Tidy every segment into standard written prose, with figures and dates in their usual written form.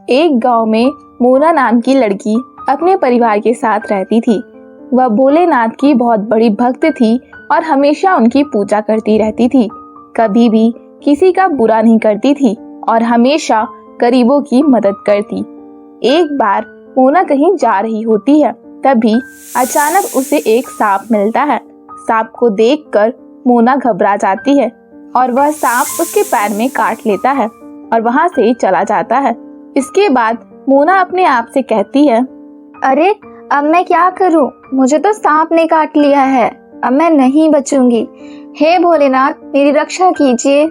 एक गांव में मोना नाम की लड़की अपने परिवार के साथ रहती थी। वह भोलेनाथ की बहुत बड़ी भक्त थी और हमेशा उनकी पूजा करती रहती थी। कभी भी किसी का बुरा नहीं करती थी और हमेशा गरीबों की मदद करती। एक बार मोना कहीं जा रही होती है, तभी अचानक उसे एक सांप मिलता है। सांप को देखकर मोना घबरा जाती है और वह सांप उसके पैर में काट लेता है और वहां से चला जाता है। इसके बाद मोना अपने आप से कहती है, अरे अब मैं क्या करूं? मुझे तो सांप ने काट लिया है, अब मैं नहीं बचूंगी। हे भोलेनाथ, मेरी रक्षा कीजिए।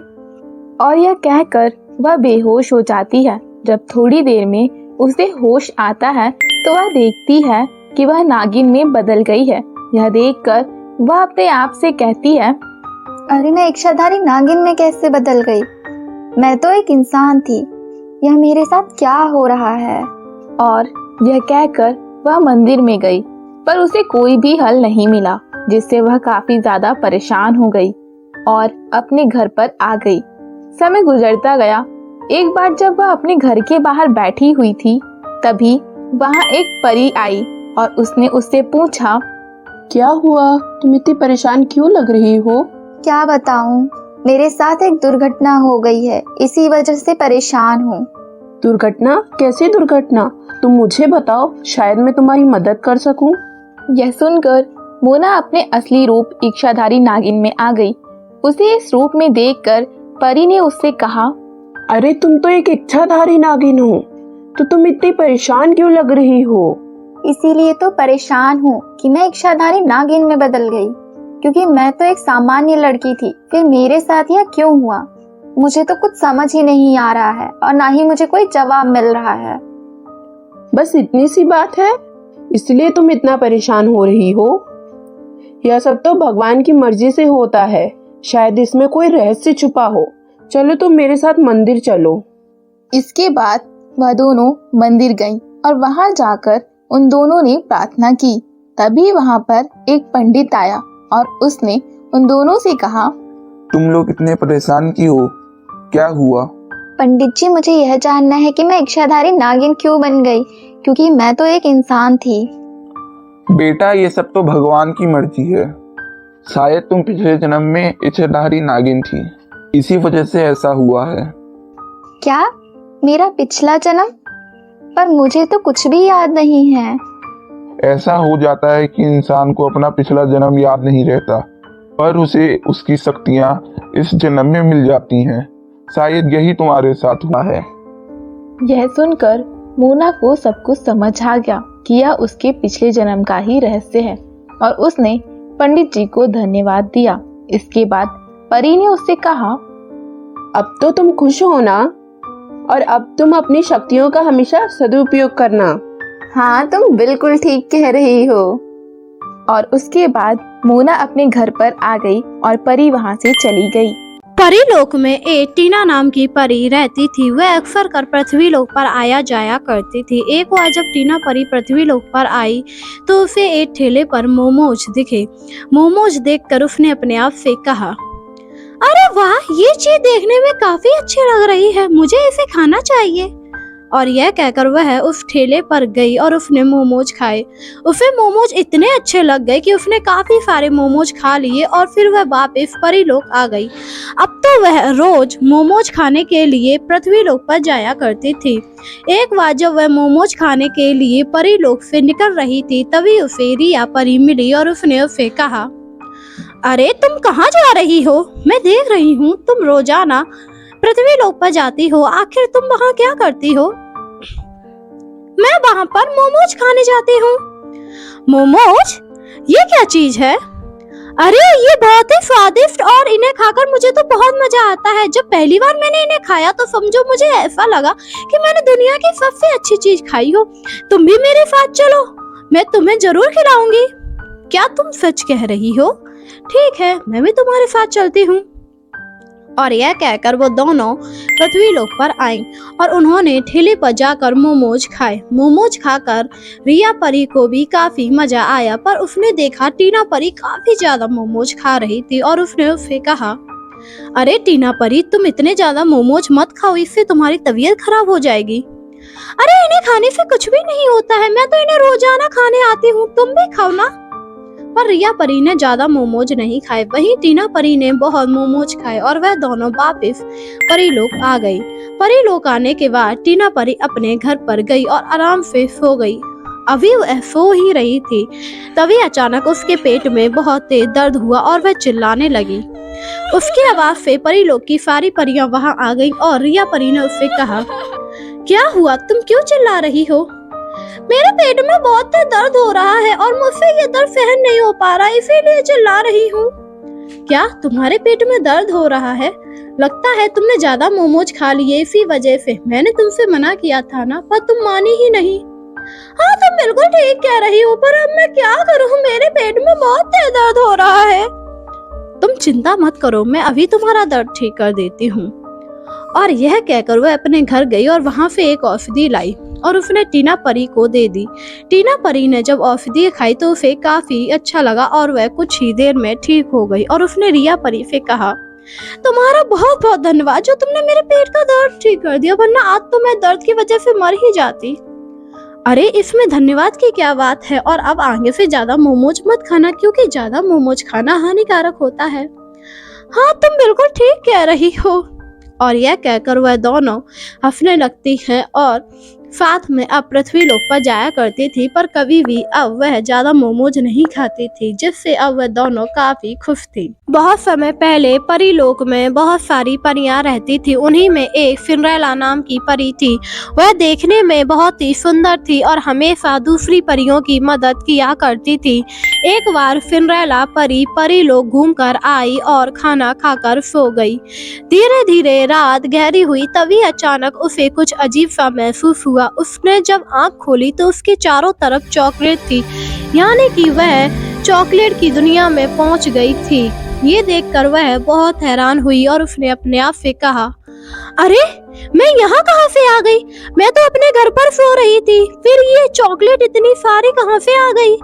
और यह कहकर वह बेहोश हो जाती है। जब थोड़ी देर में उसे होश आता है तो वह देखती है कि वह नागिन में बदल गई है। यह देखकर वह अपने आप से कहती है, अरे मैं इच्छाधारी नागिन में कैसे बदल गई? मैं तो एक इंसान थी, यह मेरे साथ क्या हो रहा है? और यह कहकर वह मंदिर में गई, पर उसे कोई भी हल नहीं मिला, जिससे वह काफी ज्यादा परेशान हो गई और अपने घर पर आ गई। समय गुजरता गया। एक बार जब वह अपने घर के बाहर बैठी हुई थी, तभी वहां एक परी आई और उसने उससे पूछा, क्या हुआ? तुम इतनी परेशान क्यों लग रही हो? क्या बताऊं, मेरे साथ एक दुर्घटना हो गई है, इसी वजह से परेशान हूँ। दुर्घटना? कैसी दुर्घटना? तुम मुझे बताओ, शायद मैं तुम्हारी मदद कर सकूं। यह सुनकर मोना अपने असली रूप इच्छाधारी नागिन में आ गई। उसे इस रूप में देखकर परी ने उससे कहा, अरे तुम तो एक इच्छाधारी नागिन हो, तो तुम इतनी परेशान क्यों लग रही हो? इसीलिए तो परेशान हूँ कि मैं इच्छाधारी नागिन में बदल गई, क्योंकि मैं तो एक सामान्य लड़की थी, फिर मेरे साथ यह क्यों हुआ? मुझे तो कुछ समझ ही नहीं आ रहा है और ना ही मुझे कोई जवाब मिल रहा है। बस इतनी सी बात है, इसलिए तुम इतना परेशान हो रही हो? यह सब तो भगवान की मर्जी से होता है, शायद इसमें कोई रहस्य छुपा हो। चलो तुम मेरे साथ मंदिर चलो। इसके बाद वह दोनों मंदिर गईं और वहां जाकर उन दोनों ने प्रार्थना की। तभी वहां पर एक पंडित आया और उसने उन दोनों से कहा, तुम लोग इतने परेशान क्यों हो? क्या हुआ? पंडित जी, मुझे यह जानना है कि मैं इच्छाधारी नागिन क्यों बन गई, क्योंकि मैं तो एक इंसान थी। बेटा, ये सब तो भगवान की मर्जी है। शायद तुम पिछले जन्म में इच्छाधारी नागिन थी, इसी वजह से ऐसा हुआ है। क्या? मेरा पिछला जन्म? पर मुझे तो कुछ भी याद नहीं है। ऐसा हो जाता है कि इंसान को अपना पिछला जन्म याद नहीं रहता, पर उसे उसकी शक्तियां इस जन्म में मिल जाती हैं। शायद यही तुम्हारे साथ हुआ है। यह सुनकर मोना को सब कुछ समझ आ गया कि यह उसके पिछले जन्म का ही रहस्य है और उसने पंडित जी को धन्यवाद दिया। इसके बाद परी ने उससे कहा, अब तो तुम खुश हो ना? और अब तुम अपनी शक्तियों का हमेशा सदुपयोग करना। हाँ, तुम बिल्कुल ठीक कह रही हो। और उसके बाद मोना अपने घर पर आ गई और परी वहां से चली गई। परीलोक में एक टीना नाम की परी रहती थी। वह अक्सर कर पृथ्वी लोक पर आया जाया करती थी। एक बार जब टीना परी पृथ्वी लोक पर आई तो उसे एक ठेले पर मोमोज दिखे। मोमोज देखकर उसने अपने आप से कहा, अरे वाह, ये चीज देखने में काफी अच्छी लग रही है, मुझे इसे खाना चाहिए। और यह कहकर वह उस ठेले पर गई और उसने मोमोज खाए। उसे मोमोज इतने अच्छे लग गए कि उसने काफी सारे मोमोज खा लिए और फिर वह वापस परीलोक आ गई। अब तो वह रोज मोमोज खाने के लिए पृथ्वीलोक पर जाया करती थी। एक बार जब वह मोमोज खाने के लिए परीलोक से निकल रही थी, तभी उसे रिया परी मिली और उसने उसे कहा, अरे तुम कहाँ जा रही हो? मैं देख रही हूँ तुम रोजाना पृथ्वीलोक पर जाती हो, आखिर तुम वहाँ क्या करती हो? मैं वहाँ पर मोमोज खाने जाती हूँ। मोमोज? ये क्या चीज है? अरे ये बहुत ही स्वादिष्ट और इन्हें खाकर मुझे तो बहुत मजा आता है। जब पहली बार मैंने इन्हें खाया तो समझो मुझे ऐसा लगा कि मैंने दुनिया की सबसे अच्छी चीज खाई हो। तुम भी मेरे साथ चलो, मैं तुम्हें जरूर खिलाऊंगी। क्या तुम सच कह रही हो? ठीक है, मैं भी तुम्हारे साथ चलती हूँ। और यह कहकर वो दोनों पृथ्वीलोक पर आईं और उन्होंने ठेले पर जाकर मोमोज खाए। मोमोज खाकर रिया परी को भी काफी मजा आया, पर उसने देखा टीना परी काफी ज्यादा मोमोज खा रही थी और उसने उससे कहा, अरे टीना परी, तुम इतने ज्यादा मोमोज मत खाओ, इससे तुम्हारी तबीयत खराब हो जाएगी। अरे इन्हें खाने से कुछ भी नहीं होता है, मैं तो इन्हें रोजाना खाने आती हूँ, तुम भी खाओ ना। पर रिया परी ने ज्यादा मोमोज नहीं खाए, वहीं टीना परी ने बहुत मोमोज खाए और वह दोनों वापिस परी लोग आ गई। परी लोग आने के बाद टीना परी अपने घर पर गई और आराम से सो गई। अभी वह सो ही रही थी, तभी अचानक उसके पेट में बहुत तेज दर्द हुआ और वह चिल्लाने लगी। उसकी आवाज से परी लोग की सारी परियां वहां आ गईं और रिया परी ने उससे कहा, क्या हुआ, तुम क्यों चिल्ला रही हो? मेरे पेट में बहुत तेज दर्द हो रहा है और मुझसे ये दर्द सहन नहीं हो पा रहा, इसीलिए चिल्ला रही हूँ। क्या तुम्हारे पेट में दर्द हो रहा है? लगता है तुमने ज्यादा मोमोज खा लिए, इसी वजह से। मैंने तुमसे मना किया था ना, पर तुम मानी ही नहीं। हाँ तुम बिल्कुल ठीक कह रही हो, पर अब मैं क्या करूँ, मेरे पेट में बहुत तेज दर्द हो रहा है। तुम चिंता मत करो, मैं अभी तुम्हारा दर्द ठीक कर देती हूँ। और यह कहकर वह अपने घर गई और वहां से एक औषधि लाई और उसने टीना परी को दे दी। टीना परी ने जब औषधि खाई तो उसे काफी अच्छा लगा और वह कुछ ही देर में ठीक हो गई और उसने रिया परी से कहा, तुम्हारा बहुत बहुत धन्यवाद जो तुमने मेरे पेट का दर्द ठीक कर दिया, वरना आज तो मैं दर्द की वजह से मर ही जाती। अरे इसमें धन्यवाद की क्या बात है, और अब आगे से ज्यादा मोमोज मत खाना, क्योंकि ज्यादा मोमोज खाना हानिकारक होता है। हाँ तुम बिल्कुल ठीक कह रही हो। और यह कहकर वह दोनों हंसने लगती हैं और साथ में अब पृथ्वी लोक पर जाया करती थी, पर कभी भी अब वह ज्यादा मोमोज नहीं खाती थी, जिससे अब वह दोनों काफी खुश थी। बहुत समय पहले परी लोक में बहुत सारी परियां रहती थी। उन्हीं में एक सिंड्रेला नाम की परी थी। वह देखने में बहुत ही सुंदर थी और हमेशा दूसरी परियों की मदद किया करती थी। एक बार सिंड्रेला परी लोक घूमकर आई और खाना खाकर सो गई। धीरे धीरे रात गहरी हुई, तभी अचानक उसे कुछ अजीब सा महसूस हुआ। उसने जब आंख खोली तो उसके चारों तरफ चॉकलेट थी, यानी कि वह चॉकलेट की दुनिया में पहुंच गई थी। ये देखकर वह बहुत हैरान हुई और उसने अपने आप से कहा, अरे मैं यहाँ कहाँ से आ गई? मैं तो अपने घर पर सो रही थी, फिर ये चॉकलेट इतनी सारी कहाँ से आ गई?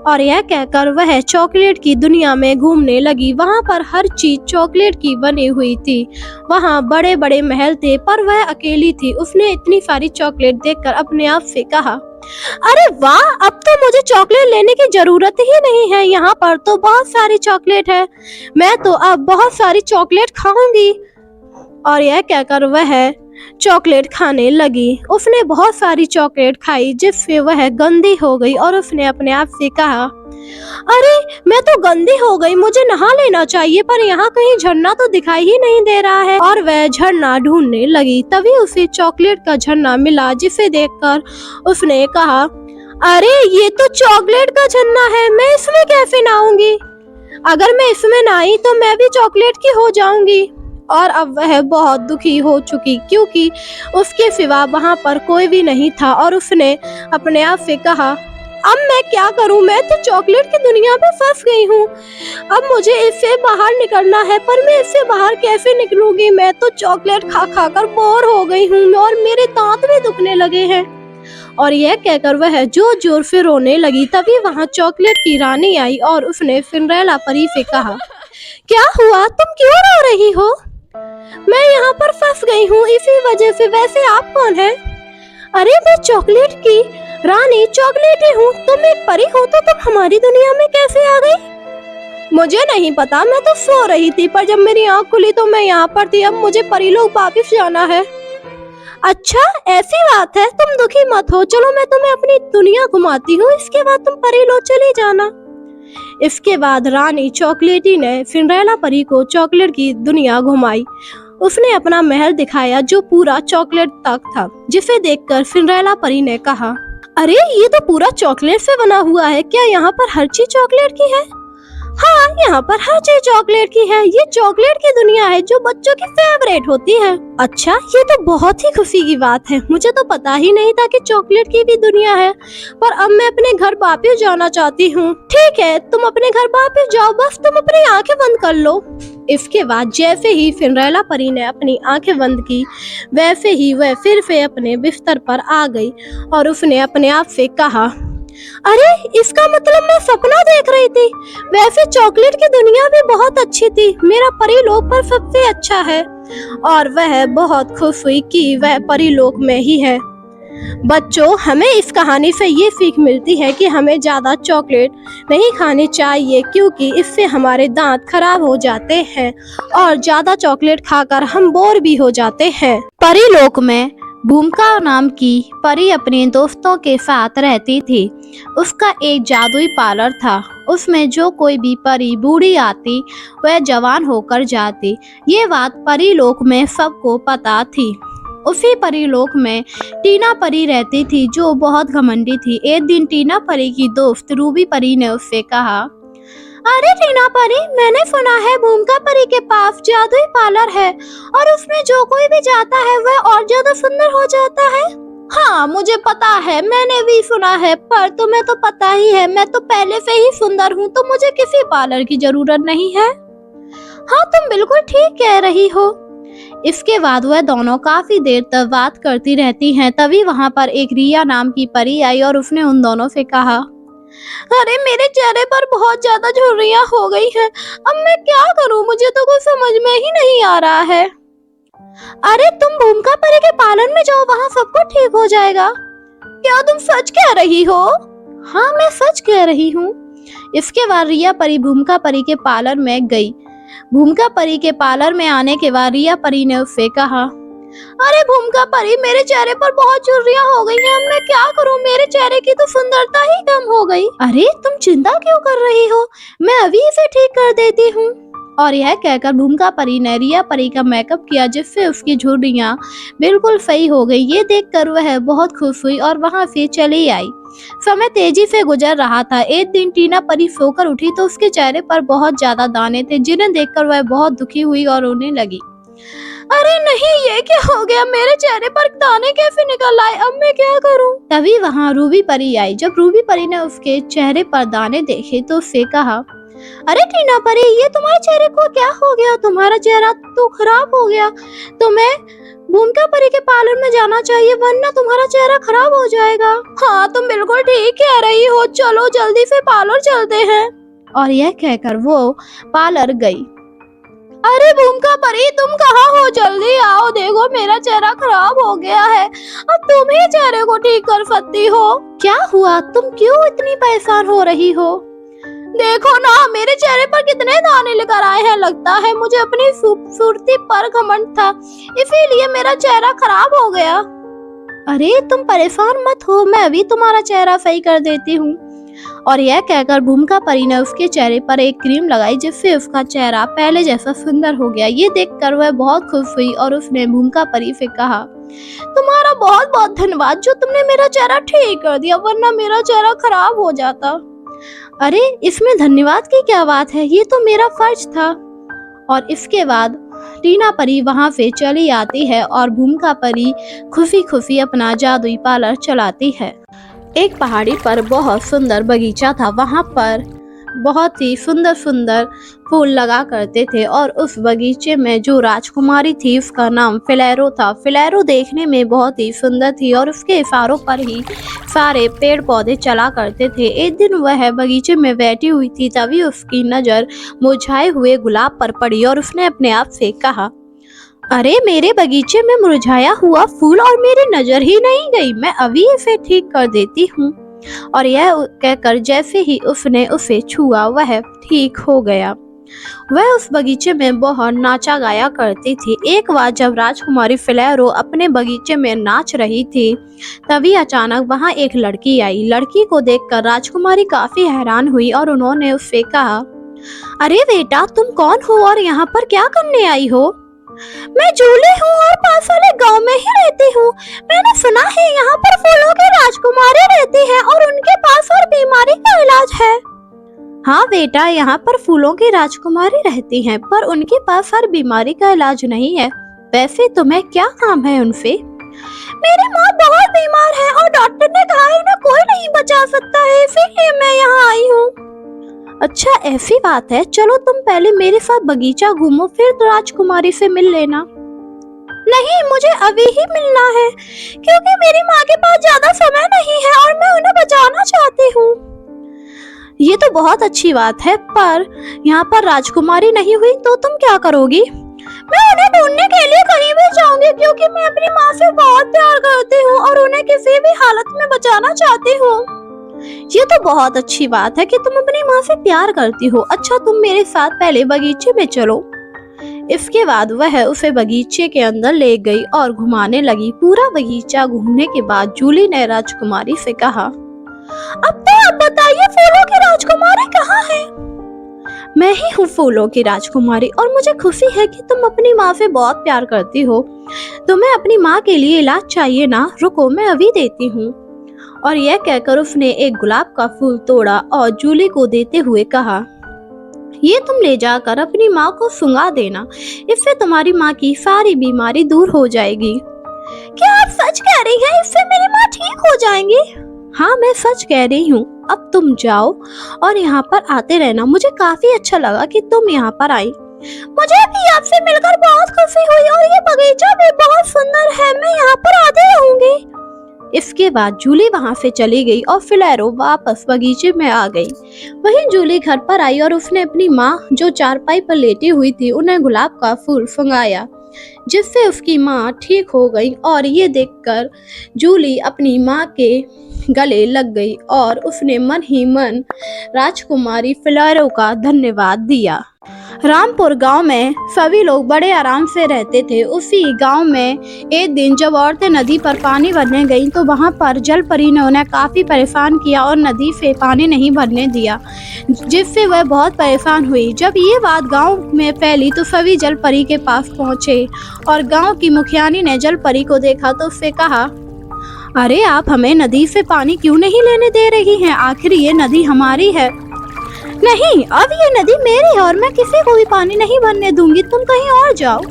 और यह कहकर वह चॉकलेट की दुनिया में घूमने लगी। वहाँ पर हर चीज चॉकलेट की बनी हुई थी। वहाँ बड़े बड़े महल थे, पर वह अकेली थी। उसने इतनी सारी चॉकलेट देखकर अपने आप से कहा, अरे वाह, अब तो मुझे चॉकलेट लेने की जरूरत ही नहीं है। यहाँ पर तो बहुत सारी चॉकलेट है, मैं तो अब बहुत सारी चॉकलेट खाऊंगी। और यह कहकर वह चॉकलेट खाने लगी। उसने बहुत सारी चॉकलेट खाई, जिससे वह गंदी हो गई और उसने अपने आप से कहा, अरे मैं तो गंदी हो गई, मुझे नहा लेना चाहिए, पर यहाँ कहीं झरना तो दिखाई ही नहीं दे रहा है। और वह झरना ढूंढने लगी, तभी उसे चॉकलेट का झरना मिला, जिसे देखकर उसने कहा, अरे ये तो चॉकलेट का झरना है, मैं इसमें कैसे नहाऊंगी? अगर मैं इसमें नहाई तो मैं भी चॉकलेट की हो जाऊंगी। और अब वह बहुत दुखी हो चुकी, क्योंकि उसके सिवा वहां पर कोई भी नहीं था। और उसने अपने आप से कहा, अब मैं क्या करूं, मैं तो चॉकलेट की दुनिया में फंस गई हूं। अब मुझे इससे बाहर निकलना है, पर मैं इससे बाहर कैसे निकलूंगी? मैं तो चॉकलेट खा खा कर बोर हो गई हूं और मेरे दांत भी दुखने लगे हैं। और यह कहकर वह जोर जोर से रोने लगी। तभी वहां चॉकलेट की रानी आई और उसने सिंड्रेला परी से कहा, क्या हुआ, तुम क्यों रो रही हो? मैं यहाँ पर फंस गई हूँ इसी वजह से। वैसे आप कौन हैं? अरे मैं चॉकलेट की रानी चॉकलेट ही हूँ। तुम एक परी हो तो तुम हमारी दुनिया में कैसे आ गई? मुझे नहीं पता, मैं तो सो रही थी, पर जब मेरी आँख खुली तो मैं यहाँ पर थी। अब मुझे परी लोग वापिस जाना है। अच्छा ऐसी बात है, तुम दुखी मत हो, चलो मैं तुम्हें अपनी दुनिया घुमाती हूँ, इसके बाद तुम परी लोग चली जाना। इसके बाद रानी चॉकलेटी ने सिंड्रेला परी को चॉकलेट की दुनिया घुमाई। उसने अपना महल दिखाया जो पूरा चॉकलेट तक था, जिसे देखकर सिंड्रेला परी ने कहा, अरे ये तो पूरा चॉकलेट से बना हुआ है, क्या यहाँ पर हर चीज चॉकलेट की है? हाँ यहाँ पर हर चीज चॉकलेट की है, ये चॉकलेट की दुनिया है जो बच्चों की फेवरेट होती है। अच्छा ये तो बहुत ही खुशी की बात है, मुझे तो पता ही नहीं था कि चॉकलेट की भी दुनिया है, पर अब मैं अपने घर वापस जाना चाहती हूँ। ठीक है तुम अपने घर वापस जाओ, बस तुम अपनी आंखें बंद कर लो। इसके बाद जैसे ही सिंड्रेला परी ने अपनी आंखें बंद की, वैसे ही वह फिर से अपने बिस्तर पर आ गई और उसने अपने आप से कहा, अरे इसका मतलब मैं सपना देख रही थी। वैसे चॉकलेट की दुनिया भी बहुत अच्छी थी, मेरा परीलोक पर सबसे अच्छा है। और वह बहुत खुश हुई कि वह परीलोक में ही है। बच्चों, हमें इस कहानी से ये सीख मिलती है कि हमें ज़्यादा चॉकलेट नहीं खानी चाहिए, क्योंकि इससे हमारे दांत खराब हो जाते हैं और ज़्यादा चॉकलेट खाकर हम बोर भी हो जाते हैं। परी लोक में भूमिका नाम की परी अपने दोस्तों के साथ रहती थी। उसका एक जादुई पार्लर था। उसमें जो कोई भी परी बूढ़ी आती वह जवान होकर जाती। ये बात परी लोक में सबको पता थी। उसी परीलोक में टीना परी रहती थी, जो बहुत घमंडी थी। एक दिन टीना परी की दोस्त रूबी परी ने उससे कहा, अरे टीना परी, मैंने सुना है भूमिका परी के पास जादुई पार्लर है और उसमें जो कोई भी जाता है वह और ज्यादा सुंदर हो जाता है। हाँ, मुझे पता है, मैंने भी सुना है, पर तुम्हें तो पता ही है मैं तो पहले से ही सुंदर हूँ, तो मुझे किसी पार्लर की जरूरत नहीं है। हाँ, तुम बिल्कुल ठीक कह रही हो। इसके बाद वह दोनों काफी देर तक बात करती रहती हैं। तभी वहां पर एक रिया नाम की परी आई और उसने उन दोनों से कहा, अरे मेरे चेहरे पर बहुत ज्यादा झुर्रियां हो गई हैं। अब मैं क्या करूं, मुझे तो कुछ समझ में ही नहीं आ रहा है। अरे तुम भूमिका परी के पार्लर में जाओ, वहां सब कुछ ठीक हो जाएगा। क्या तुम सच कह रही हो? हाँ, मैं सच कह रही हूँ। इसके बाद रिया परी भूमिका परी के पार्लर में गई। भूमिका परी के पार्लर में आने के बाद रिया परी ने उससे कहा, अरे भूमिका परी, मेरे चेहरे पर बहुत झुर्रियां हो गई हैं। अब मैं क्या करूं, मेरे चेहरे की तो सुंदरता ही कम हो गई। अरे तुम चिंता क्यों कर रही हो, मैं अभी इसे ठीक कर देती हूँ। और यह कहकर भूमिका परी ने रिया परी का मेकअप किया, जिससे उसकी झुर्रियां बिल्कुल सही हो गई। ये देखकर वह बहुत खुश हुई और वहां से चली आई। समय तेजी से गुजर रहा था। एक दिन टीना परी सोकर उठी तो उसके चेहरे पर बहुत ज्यादा दाने थे, जिन्हें देखकर वह बहुत दुखी हुई और रोने लगी। अरे नहीं, ये क्या हो गया, मेरे चेहरे पर दाने कैसे निकल आए, अब मैं क्या करूं? तभी वहां रूबी परी आई। जब रूबी परी ने उसके चेहरे पर दाने देखे तो उससे कहा, अरे टीना परी, ये तुम्हारे चेहरे को क्या हो गया? तुम्हारा चेहरा तो खराब हो गया। तुम्हें भूमिका परी के पार्लर में जाना चाहिए, वरना तुम्हारा चेहरा खराब हो जाएगा। हाँ, तुम बिल्कुल ठीक कह रही हो, चलो जल्दी से पार्लर चलते हैं। और यह कहकर वो पार्लर गई। अरे भूमिका परी, तुम कहाँ हो? जल्दी आओ, देखो मेरा चेहरा खराब हो गया है, अब तुम ही चेहरे को ठीक कर सकती हो। क्या हुआ, तुम क्यों इतनी परेशान हो रही हो? देखो ना, मेरे चेहरे पर कितने दाने लेकर आए हैं। लगता है मुझे अपनी खूबसूरती पर घमंड था, इसीलिए मेरा चेहरा खराब हो गया। अरे तुम परेशान मत हो, मैं अभी तुम्हारा चेहरा सही कर देती हूँ। और यह कहकर भूमिका परी ने उसके चेहरे पर एक क्रीम लगाई, जिससे उसका चेहरा पहले जैसा सुंदर हो गया। ये देखकर वह बहुत खुश हुई और उसने भूमिका परी से कहा, तुम्हारा बहुत बहुत धन्यवाद जो तुमने मेरा चेहरा ठीक कर दिया, वरना मेरा चेहरा खराब हो जाता। अरे इसमें धन्यवाद की क्या बात है, ये तो मेरा फर्ज था। और इसके बाद टीना परी वहां से चली आती है और भूमिका परी खुशी खुशी अपना जादुई पार्लर चलाती है। एक पहाड़ी पर बहुत सुंदर बगीचा था। वहां पर बहुत ही सुंदर सुंदर फूल लगा करते थे और उस बगीचे में जो राजकुमारी थी उसका नाम फिलेरो था। फिलेरो देखने में बहुत ही सुंदर थी और उसके इशारों पर ही सारे पेड़ पौधे चला करते थे। एक दिन वह बगीचे में बैठी हुई थी, तभी उसकी नज़र मुरझाए हुए गुलाब पर पड़ी और उसने अपने आप से कहा, अरे मेरे बगीचे में मुरझाया हुआ फूल और मेरी नजर ही नहीं गई, मैं अभी इसे ठीक कर देती हूँ। और यह कहकर जैसे ही उसने उसे छुआ वह ठीक हो गया। वह उस बगीचे में बहुत नाचा गाया करती थी। एक बार जब राजकुमारी फिलेरो अपने बगीचे में नाच रही थी, तभी अचानक वहां एक लड़की आई। लड़की को देखकर राजकुमारी काफी हैरान हुई और उन्होंने उससे कहा, अरे बेटा, तुम कौन हो और यहाँ पर क्या करने आई हो? मैं जूली हूँ और पास वाले गांव में ही रहती हूँ। मैंने सुना है यहाँ पर फूलों की राजकुमारी रहती है और उनके पास हर बीमारी का इलाज है। हाँ बेटा, यहाँ पर फूलों की राजकुमारी रहती हैं, पर उनके पास हर बीमारी का इलाज नहीं है। वैसे तुम्हें क्या काम है उनसे? मेरी माँ बहुत बीमार है और डॉक्टर ने कहा है उन्हें कोई नहीं बचा सकता है, इसीलिए मैं यहाँ आई हूँ। अच्छा ऐसी बात है, चलो तुम पहले मेरे साथ बगीचा घूमो, फिर तो राजकुमारी से मिल लेना। नहीं, मुझे अभी ही मिलना है, क्योंकि मेरी माँ के पास ज्यादा समय नहीं है और मैं उन्हें बचाना चाहती हूँ। ये तो बहुत अच्छी बात है, पर यहाँ पर राजकुमारी नहीं हुई तो तुम क्या करोगी? मैं उन्हें ढूंढने के लिए कहीं भी जाऊंगी क्योंकि मैं अपनी माँ से बहुत प्यार करती हूँ और उन्हें किसी भी हालत में बचाना चाहती हूँ। ये तो बहुत अच्छी बात है कि तुम अपनी माँ से प्यार करती हो। अच्छा, तुम मेरे साथ पहले बगीचे में चलो। इसके बाद वह उसे बगीचे के अंदर ले गई और घुमाने लगी। पूरा बगीचा घूमने के बाद जूली ने राजकुमारी से कहा, अब तो आप बताइए फूलों की राजकुमारी कहाँ है? मैं ही हूँ फूलों की राजकुमारी और मुझे खुशी है कि तुम अपनी माँ से बहुत प्यार करती हो। तुम्हें अपनी माँ के लिए इलाज चाहिए ना? रुको, मैं अभी देती हूँ। और यह कहकर उसने एक गुलाब का फूल तोड़ा और जूली को देते हुए कहा, ये तुम ले जाकर अपनी माँ को सुंघा देना, इससे तुम्हारी माँ की सारी बीमारी दूर हो जाएगी। क्या आप सच कह रही हैं? इससे मेरी माँ ठीक हो जाएंगी? हाँ, मैं सच कह रही हूँ। अब तुम जाओ और यहाँ पर आते रहना। मुझे काफी अच्छा लगा कि तुम यहाँ पर आई। मुझे भी आपसे मिलकर बहुत खुशी हुई और ये बगीचा भी बहुत सुंदर है। मैं यहाँ पर आती रहूंगी। इसके बाद जूली वहाँ से चली गई और फिलेरो वापस बगीचे में आ गई। वहीं जूली घर पर आई और उसने अपनी माँ जो चारपाई पर लेटी हुई थी उन्हें गुलाब का फूल फंगाया, जिससे उसकी माँ ठीक हो गई। और ये देखकर जूली अपनी माँ के गले लग गई और उसने मन ही मन राजकुमारी फिलेरो का धन्यवाद दिया। रामपुर गांव में सभी लोग बड़े आराम से रहते थे। उसी गांव में एक दिन जब औरतें नदी पर पानी भरने गईं तो वहां पर जल परी ने उन्हें काफी परेशान किया और नदी से पानी नहीं भरने दिया, जिससे वह बहुत परेशान हुई। जब ये बात गांव में फैली तो सभी जल परी के पास पहुंचे और गांव की मुखियानी ने जल परी को देखा तो उससे कहा, अरे आप हमें नदी से पानी क्यों नहीं लेने दे रही हैं? आखिर ये नदी हमारी है। नहीं, अब ये नदी मेरी है और मैं किसी को भी पानी नहीं भरने दूंगी। तुम कहीं और जाओ।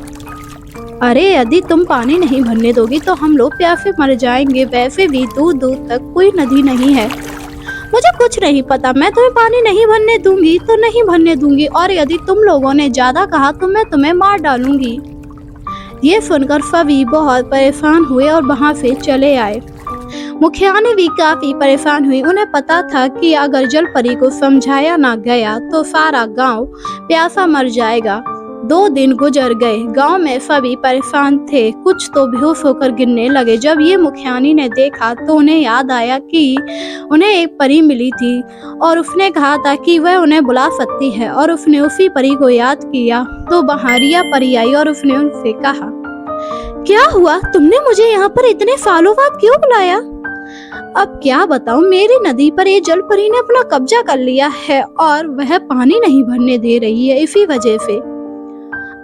अरे यदि तुम पानी नहीं भरने दोगी तो हम लोग प्यासे मर जाएंगे। वैसे भी दूर दूर तक कोई नदी नहीं है। मुझे कुछ नहीं पता। मैं तुम्हें पानी नहीं भरने दूंगी तो नहीं भरने दूंगी, और यदि तुम लोगों ने ज्यादा कहा तो मैं तुम्हें मार डालूंगी। ये सुनकर सभी बहुत परेशान हुए और वहाँ से चले आए। मुखियानी भी काफी परेशान हुई। उन्हें पता था कि अगर जल परी को समझाया ना गया तो सारा गांव प्यासा मर जाएगा। 2 दिन गुजर गए। गांव में सभी परेशान थे, कुछ तो बेहोश होकर गिरने लगे। जब ये मुखियानी ने देखा तो उन्हें याद आया कि उन्हें एक परी मिली थी और उसने कहा था कि वह उन्हें बुला सकती है, और उसने उसी परी को याद किया तो वहाँ रिया परी आई और उसने उनसे कहा, क्या हुआ? तुमने मुझे यहाँ पर इतने सालों बाद क्यों बुलाया? अब क्या बताऊं, मेरी नदी पर ये जल परी ने अपना कब्जा कर लिया है और वह पानी नहीं भरने दे रही है इसी वजह से।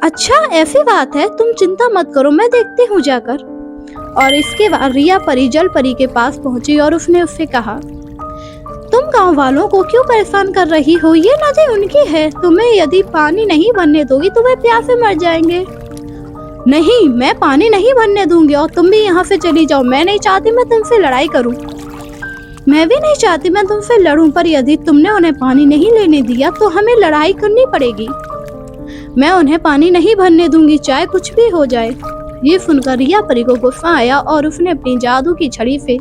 अच्छा, ऐसी बात है, तुम चिंता मत करो, मैं देखती हूँ जाकर। और इसके बाद रिया परी जल परी के पास पहुंची और उसने उससे कहा, तुम गांव वालों को क्यों परेशान कर रही हो? ये नदी उनकी है। तुम्हें यदि पानी नहीं भरने दोगी तो वे प्यासे मर जाएंगे। नहीं, मैं पानी नहीं भरने दूंगी और तुम भी यहाँ से चली जाओ। मैं नहीं चाहती मैं तुमसे लड़ाई करूं। मैं भी नहीं चाहती मैं तुमसे लड़ूं, पर यदि तुमने उन्हें पानी नहीं लेने दिया तो हमें लड़ाई करनी पड़ेगी। मैं उन्हें पानी नहीं भरने दूंगी, चाहे कुछ भी हो जाए। ये सुनकर रिया परी को गुस्सा आया और उसने अपनी जादू की छड़ी से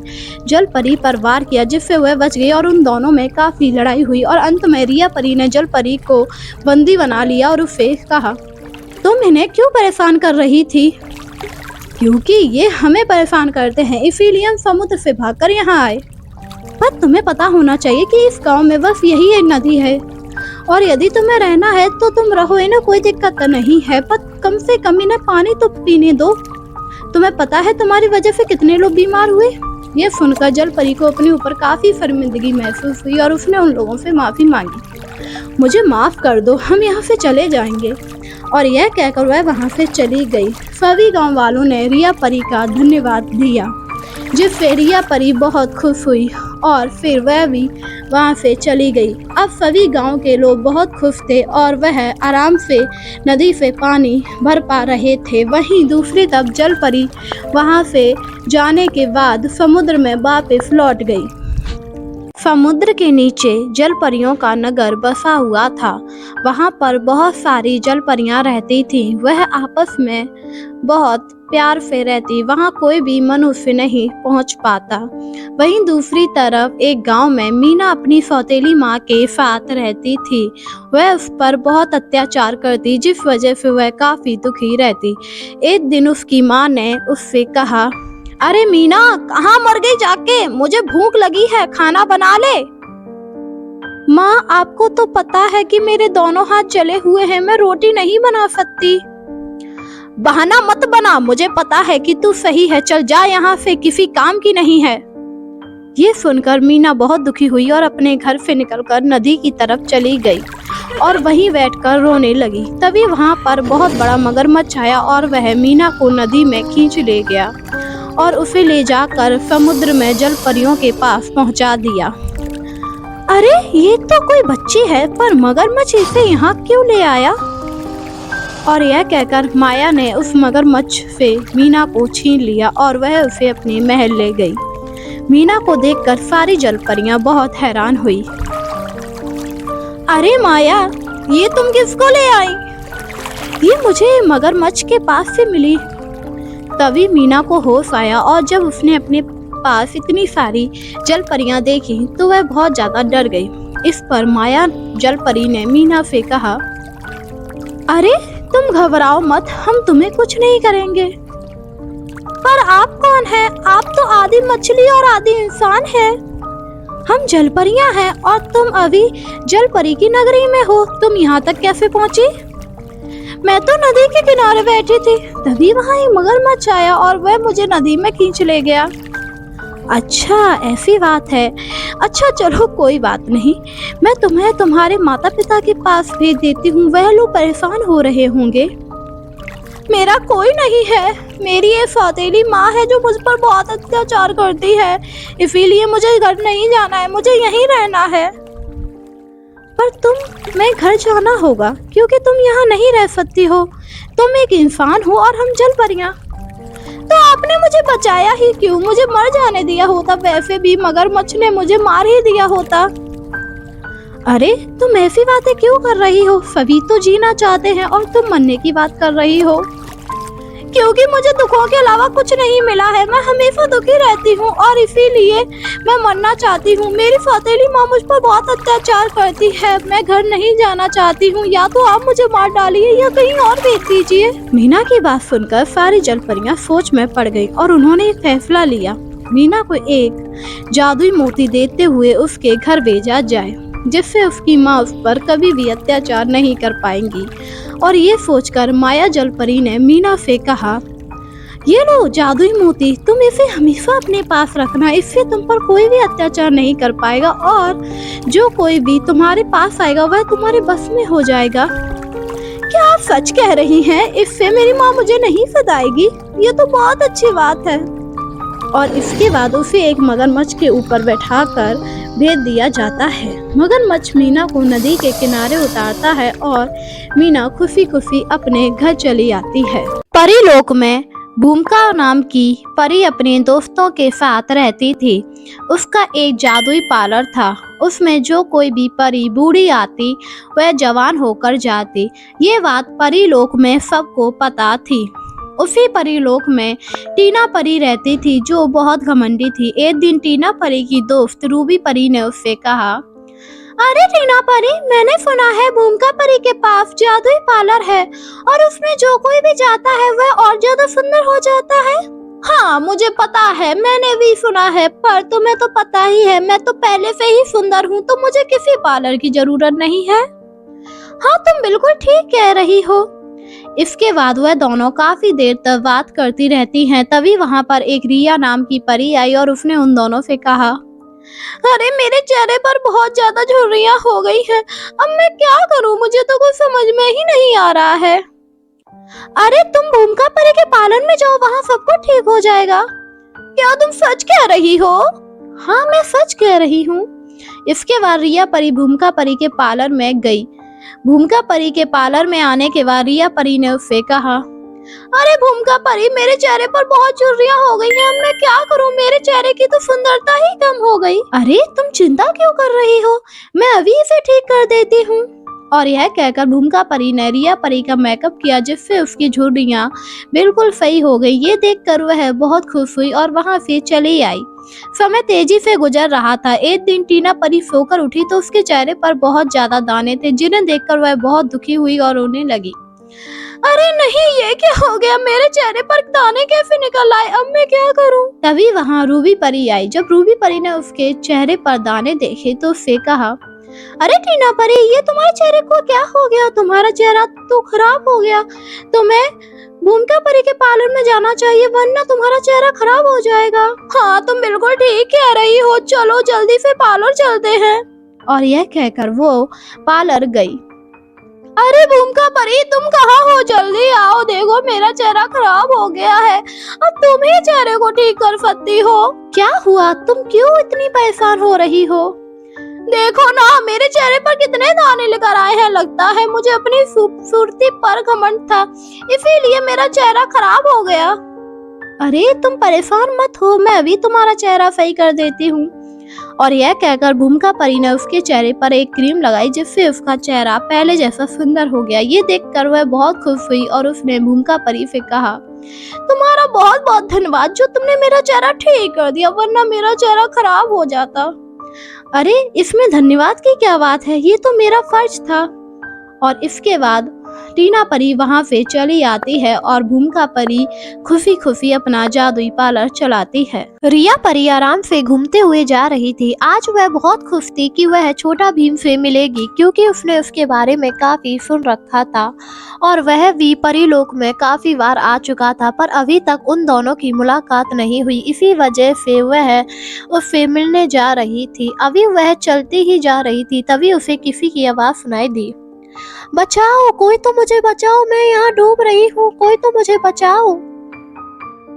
जल परी पर वार किया, जिससे वह बच गई और उन दोनों में काफी लड़ाई हुई। और अंत में रिया परी ने जल परी को बंदी बना लिया और उससे कहा, तुम इन्हें क्यों परेशान कर रही थी? क्योंकि ये हमें परेशान करते हैं, इसीलिए हम समुद्र से भागकर यहाँ आए। पर तुम्हें पता होना चाहिए कि इस गांव में बस यही एक नदी है, और यदि तुम्हें रहना है तो तुम रहो, इन्हें कोई दिक्कत नहीं है, पर कम से कम इन्हें पानी तो पीने दो। तुम्हें पता है तुम्हारी वजह से कितने लोग बीमार हुए? ये सुनकर जल परी को अपने ऊपर काफी शर्मिंदगी महसूस हुई और उसने उन लोगों से माफी मांगी। मुझे माफ कर दो, हम यहाँ से चले जाएंगे। और यह कहकर वह वहाँ से चली गई। सभी गांव वालों ने रिया परी का धन्यवाद दिया, जिससे रिया परी बहुत खुश हुई और फिर वह भी वहाँ से चली गई। अब सभी गांव के लोग बहुत खुश थे और वह आराम से नदी से पानी भर पा रहे थे। वहीं दूसरी तरफ जल परी वहाँ से जाने के बाद समुद्र में वापस लौट गई। समुद्र के नीचे जल परियों का नगर बसा हुआ था। वहां पर बहुत सारी जल परियां रहती थीं। वह आपस में बहुत प्यार से रहती। वहां कोई भी मनुष्य नहीं पहुंच पाता। वहीं दूसरी तरफ एक गांव में मीना अपनी सौतेली माँ के साथ रहती थी। वह उस पर बहुत अत्याचार करती, जिस वजह से वह काफी दुखी रहती। एक दिन उसकी माँ ने उससे कहा, अरे मीना, कहाँ मर गई जाके? मुझे भूख लगी है, खाना बना ले। माँ, आपको तो पता है कि मेरे दोनों हाथ जले हुए हैं, मैं रोटी नहीं बना सकती। बहाना मत बना, मुझे पता है कि तू सही है। चल जा यहाँ से, किसी काम की नहीं है। ये सुनकर मीना बहुत दुखी हुई और अपने घर से निकलकर नदी की तरफ चली गई और वहीं बैठकर रोने लगी। तभी वहां पर बहुत बड़ा मगरमच्छ आया और वह मीना को नदी में खींच ले गया और उसे ले जाकर समुद्र में जल परियों के पास पहुंचा दिया। अरे, ये तो कोई बच्ची है, पर मगरमच्छ इसे यहाँ क्यों ले आया? और यह कहकर माया ने उस मगरमच्छ से मीना को छीन लिया और वह उसे अपने महल ले गई। मीना को देखकर सारी जल परियां बहुत हैरान हुई। अरे माया, ये तुम किसको ले आई? ये मुझे मगरमच्छ के पास से मिली। तभी मीना को होश आया और जब उसने अपने पास इतनी सारी जल परियां देखी तो वह बहुत ज्यादा डर गई। इस पर माया जल परी ने मीना से कहा, अरे तुम घबराओ मत, हम तुम्हें कुछ नहीं करेंगे। पर आप कौन हैं? आप तो आधी मछली और आधी इंसान हैं। हम जल परियां हैं और तुम अभी जल परी की नगरी में हो। तुम यहाँ तक कैसे पहुँची? मैं तो नदी के किनारे बैठी थी, तभी वहाँ एक मगरमच्छ आया और वह मुझे नदी में खींच ले गया। अच्छा, ऐसी बात है। अच्छा चलो, कोई बात नहीं, मैं तुम्हें तुम्हारे माता पिता के पास भेज देती हूँ। वह लोग परेशान हो रहे होंगे। मेरा कोई नहीं है, मेरी ये सौतेली माँ है जो मुझ पर बहुत अत्याचार करती है, इसीलिए मुझे घर नहीं जाना है, मुझे यहीं रहना है। पर तुम्हें घर जाना होगा क्योंकि तुम यहाँ नहीं रह सकती हो। तुम एक इंसान हो और हम जल परियां। तो आपने मुझे बचाया ही क्यों? मुझे मर जाने दिया होता, वैसे भी मगरमच्छ ने मुझे मार ही दिया होता। अरे तुम ऐसी बातें क्यों कर रही हो? सभी तो जीना चाहते हैं और तुम मरने की बात कर रही हो। क्योंकि मुझे दुखों के अलावा कुछ नहीं मिला है, मैं हमेशा दुखी रहती हूँ और इसीलिए मैं मरना चाहती हूँ। मेरी सौतेली माँ मुझ पर बहुत अत्याचार करती है, मैं घर नहीं जाना चाहती हूँ। या तो आप मुझे मार डालिए या कहीं और भेज दीजिए। मीना की बात सुनकर सारी जल परियां सोच में पड़ गई और उन्होंने एक फैसला लिया। मीना को एक जादुई मोती देते हुए उसके घर भेजा जाए, जिससे उसकी माँ उस पर कभी भी अत्याचार नहीं कर पाएंगी। और ये सोचकर माया जल परी ने मीना से कहा, ये लो जादुई मोती, तुम इसे हमेशा अपने पास रखना, इससे तुम पर कोई भी अत्याचार नहीं कर पाएगा और जो कोई भी तुम्हारे पास आएगा वह तुम्हारे बस में हो जाएगा। क्या आप सच कह रही हैं? इससे मेरी माँ मुझे नहीं सताएगी? ये तो बहुत अच्छी बात है। और इसके बाद उसे एक मगरमच्छ के ऊपर बैठाकर भेज दिया जाता है। मगरमच्छ मीना को नदी के किनारे उतारता है और मीना खुशी खुशी अपने घर चली आती है। परीलोक में भूमिका नाम की परी अपने दोस्तों के साथ रहती थी। उसका एक जादुई पार्लर था। उसमें जो कोई भी परी बूढ़ी आती वह जवान होकर जाती। ये बात परीलोक में सबको पता थी। उसी परीलोक में टीना परी रहती थी जो बहुत घमंडी थी। एक दिन टीना परी की दोस्त रूबी परी ने उससे कहा, अरे टीना परी, मैंने सुना है भूमिका परी के पास जादुई पार्लर है और उसमें जो कोई भी जाता है वह और ज्यादा सुंदर हो जाता है। हाँ मुझे पता है, मैंने भी सुना है, पर तुम्हें तो पता ही है मैं तो पहले से ही सुंदर हूँ, तो मुझे किसी पार्लर की जरूरत नहीं है। हाँ तुम बिल्कुल ठीक कह रही हो। इसके बाद वह दोनों काफी देर तक बात करती रहती हैं। तभी वहां पर एक रिया नाम की परी आई और उसने उन दोनों से कहा, अरे मेरे चेहरे पर बहुत ज्यादा झुर्रियां हो गई हैं, अब मैं क्या करूं? मुझे तो कुछ समझ में ही नहीं आ रहा है। अरे तुम भूमिका परी के पार्लर में जाओ, वहाँ सब कुछ ठीक हो जाएगा। क्या तुम सच कह रही हो? हाँ मैं सच कह रही हूँ। इसके बाद रिया परी भूमिका परी के पार्लर में गई। भूमिका परी के पार्लर में आने के बाद रिया परी ने उससे कहा, अरे भूमिका परी, मेरे चेहरे पर बहुत झुर्रियां हो गई हैं, अब मैं क्या करूं? मेरे चेहरे की तो सुंदरता ही कम हो गई। अरे तुम चिंता क्यों कर रही हो, मैं अभी इसे ठीक कर देती हूँ। और यह कहकर भूमिका परी ने रिया परी का मेकअप किया, जिससे उसकी झुर्रियां बिल्कुल सही हो गई। ये देखकर वह बहुत खुश हुई और वहां से चली आई। समय तेजी से गुजर रहा था। एक दिन टीना परी सोकर उठी तो उसके चेहरे पर बहुत ज्यादा दाने थे, जिन्हें देखकर वह बहुत दुखी हुई और रोने लगी। अरे नहीं, ये क्या हो गया? मेरे चेहरे पर दाने कैसे निकल आए? अब मैं क्या करूं? तभी वहां रूबी परी आई। जब रूबी परी ने उसके चेहरे पर दाने देखे तो उससे कहा, अरे टीना परी, ये तुम्हारे चेहरे को क्या हो गया? तुम्हारा चेहरा तो खराब हो गया। तुम्हें भूमिका परी के पार्लर में जाना चाहिए, वरना तुम्हारा चेहरा खराब हो जाएगा। हाँ, तुम बिल्कुल ठीक कह रही हो, चलो जल्दी से पार्लर चलते हैं। और यह कहकर वो पार्लर गई। अरे भूमिका परी, तुम कहाँ हो? जल्दी आओ, देखो मेरा चेहरा खराब हो गया है, अब तुम ही चेहरे को ठीक कर सकती हो। क्या हुआ? तुम क्यों इतनी परेशान हो रही हो? देखो ना, मेरे चेहरे पर कितने दाने लेकर आए हैं। लगता है मुझे अपनी खूबसूरती पर घमंड था, इसीलिए मेरा चेहरा खराब हो गया। अरे तुम परेशान मत हो, मैं अभी तुम्हारा चेहरा सही कर देती हूँ। और यह कहकर भूमिका परी ने उसके चेहरे पर एक क्रीम लगाई, जिससे उसका चेहरा पहले जैसा सुंदर हो गया। ये देखकर वह बहुत खुश हुई और उसने भूमिका परी से कहा, तुम्हारा बहुत बहुत धन्यवाद जो तुमने मेरा चेहरा ठीक कर दिया, वरना मेरा चेहरा खराब हो जाता। अरे इसमें धन्यवाद की क्या बात है, ये तो मेरा फर्ज था। और इसके बाद टीना परी वहां से चली आती है और भूमिका परी खुशी खुशी अपना जादुई पार्लर चलाती है। रिया परी आराम से घूमते हुए जा रही थी। आज वह बहुत खुश थी कि वह छोटा भीम से मिलेगी, क्योंकि उसने उसके बारे में काफी सुन रखा था और वह भी परीलोक में काफी बार आ चुका था, पर अभी तक उन दोनों की मुलाकात नहीं हुई। इसी वजह से वह उससे मिलने जा रही थी। अभी वह चलती ही जा रही थी, तभी उसे किसी की आवाज सुनाई दी, बचाओ, कोई तो मुझे बचाओ, मैं यहाँ डूब रही हूँ, कोई तो मुझे बचाओ।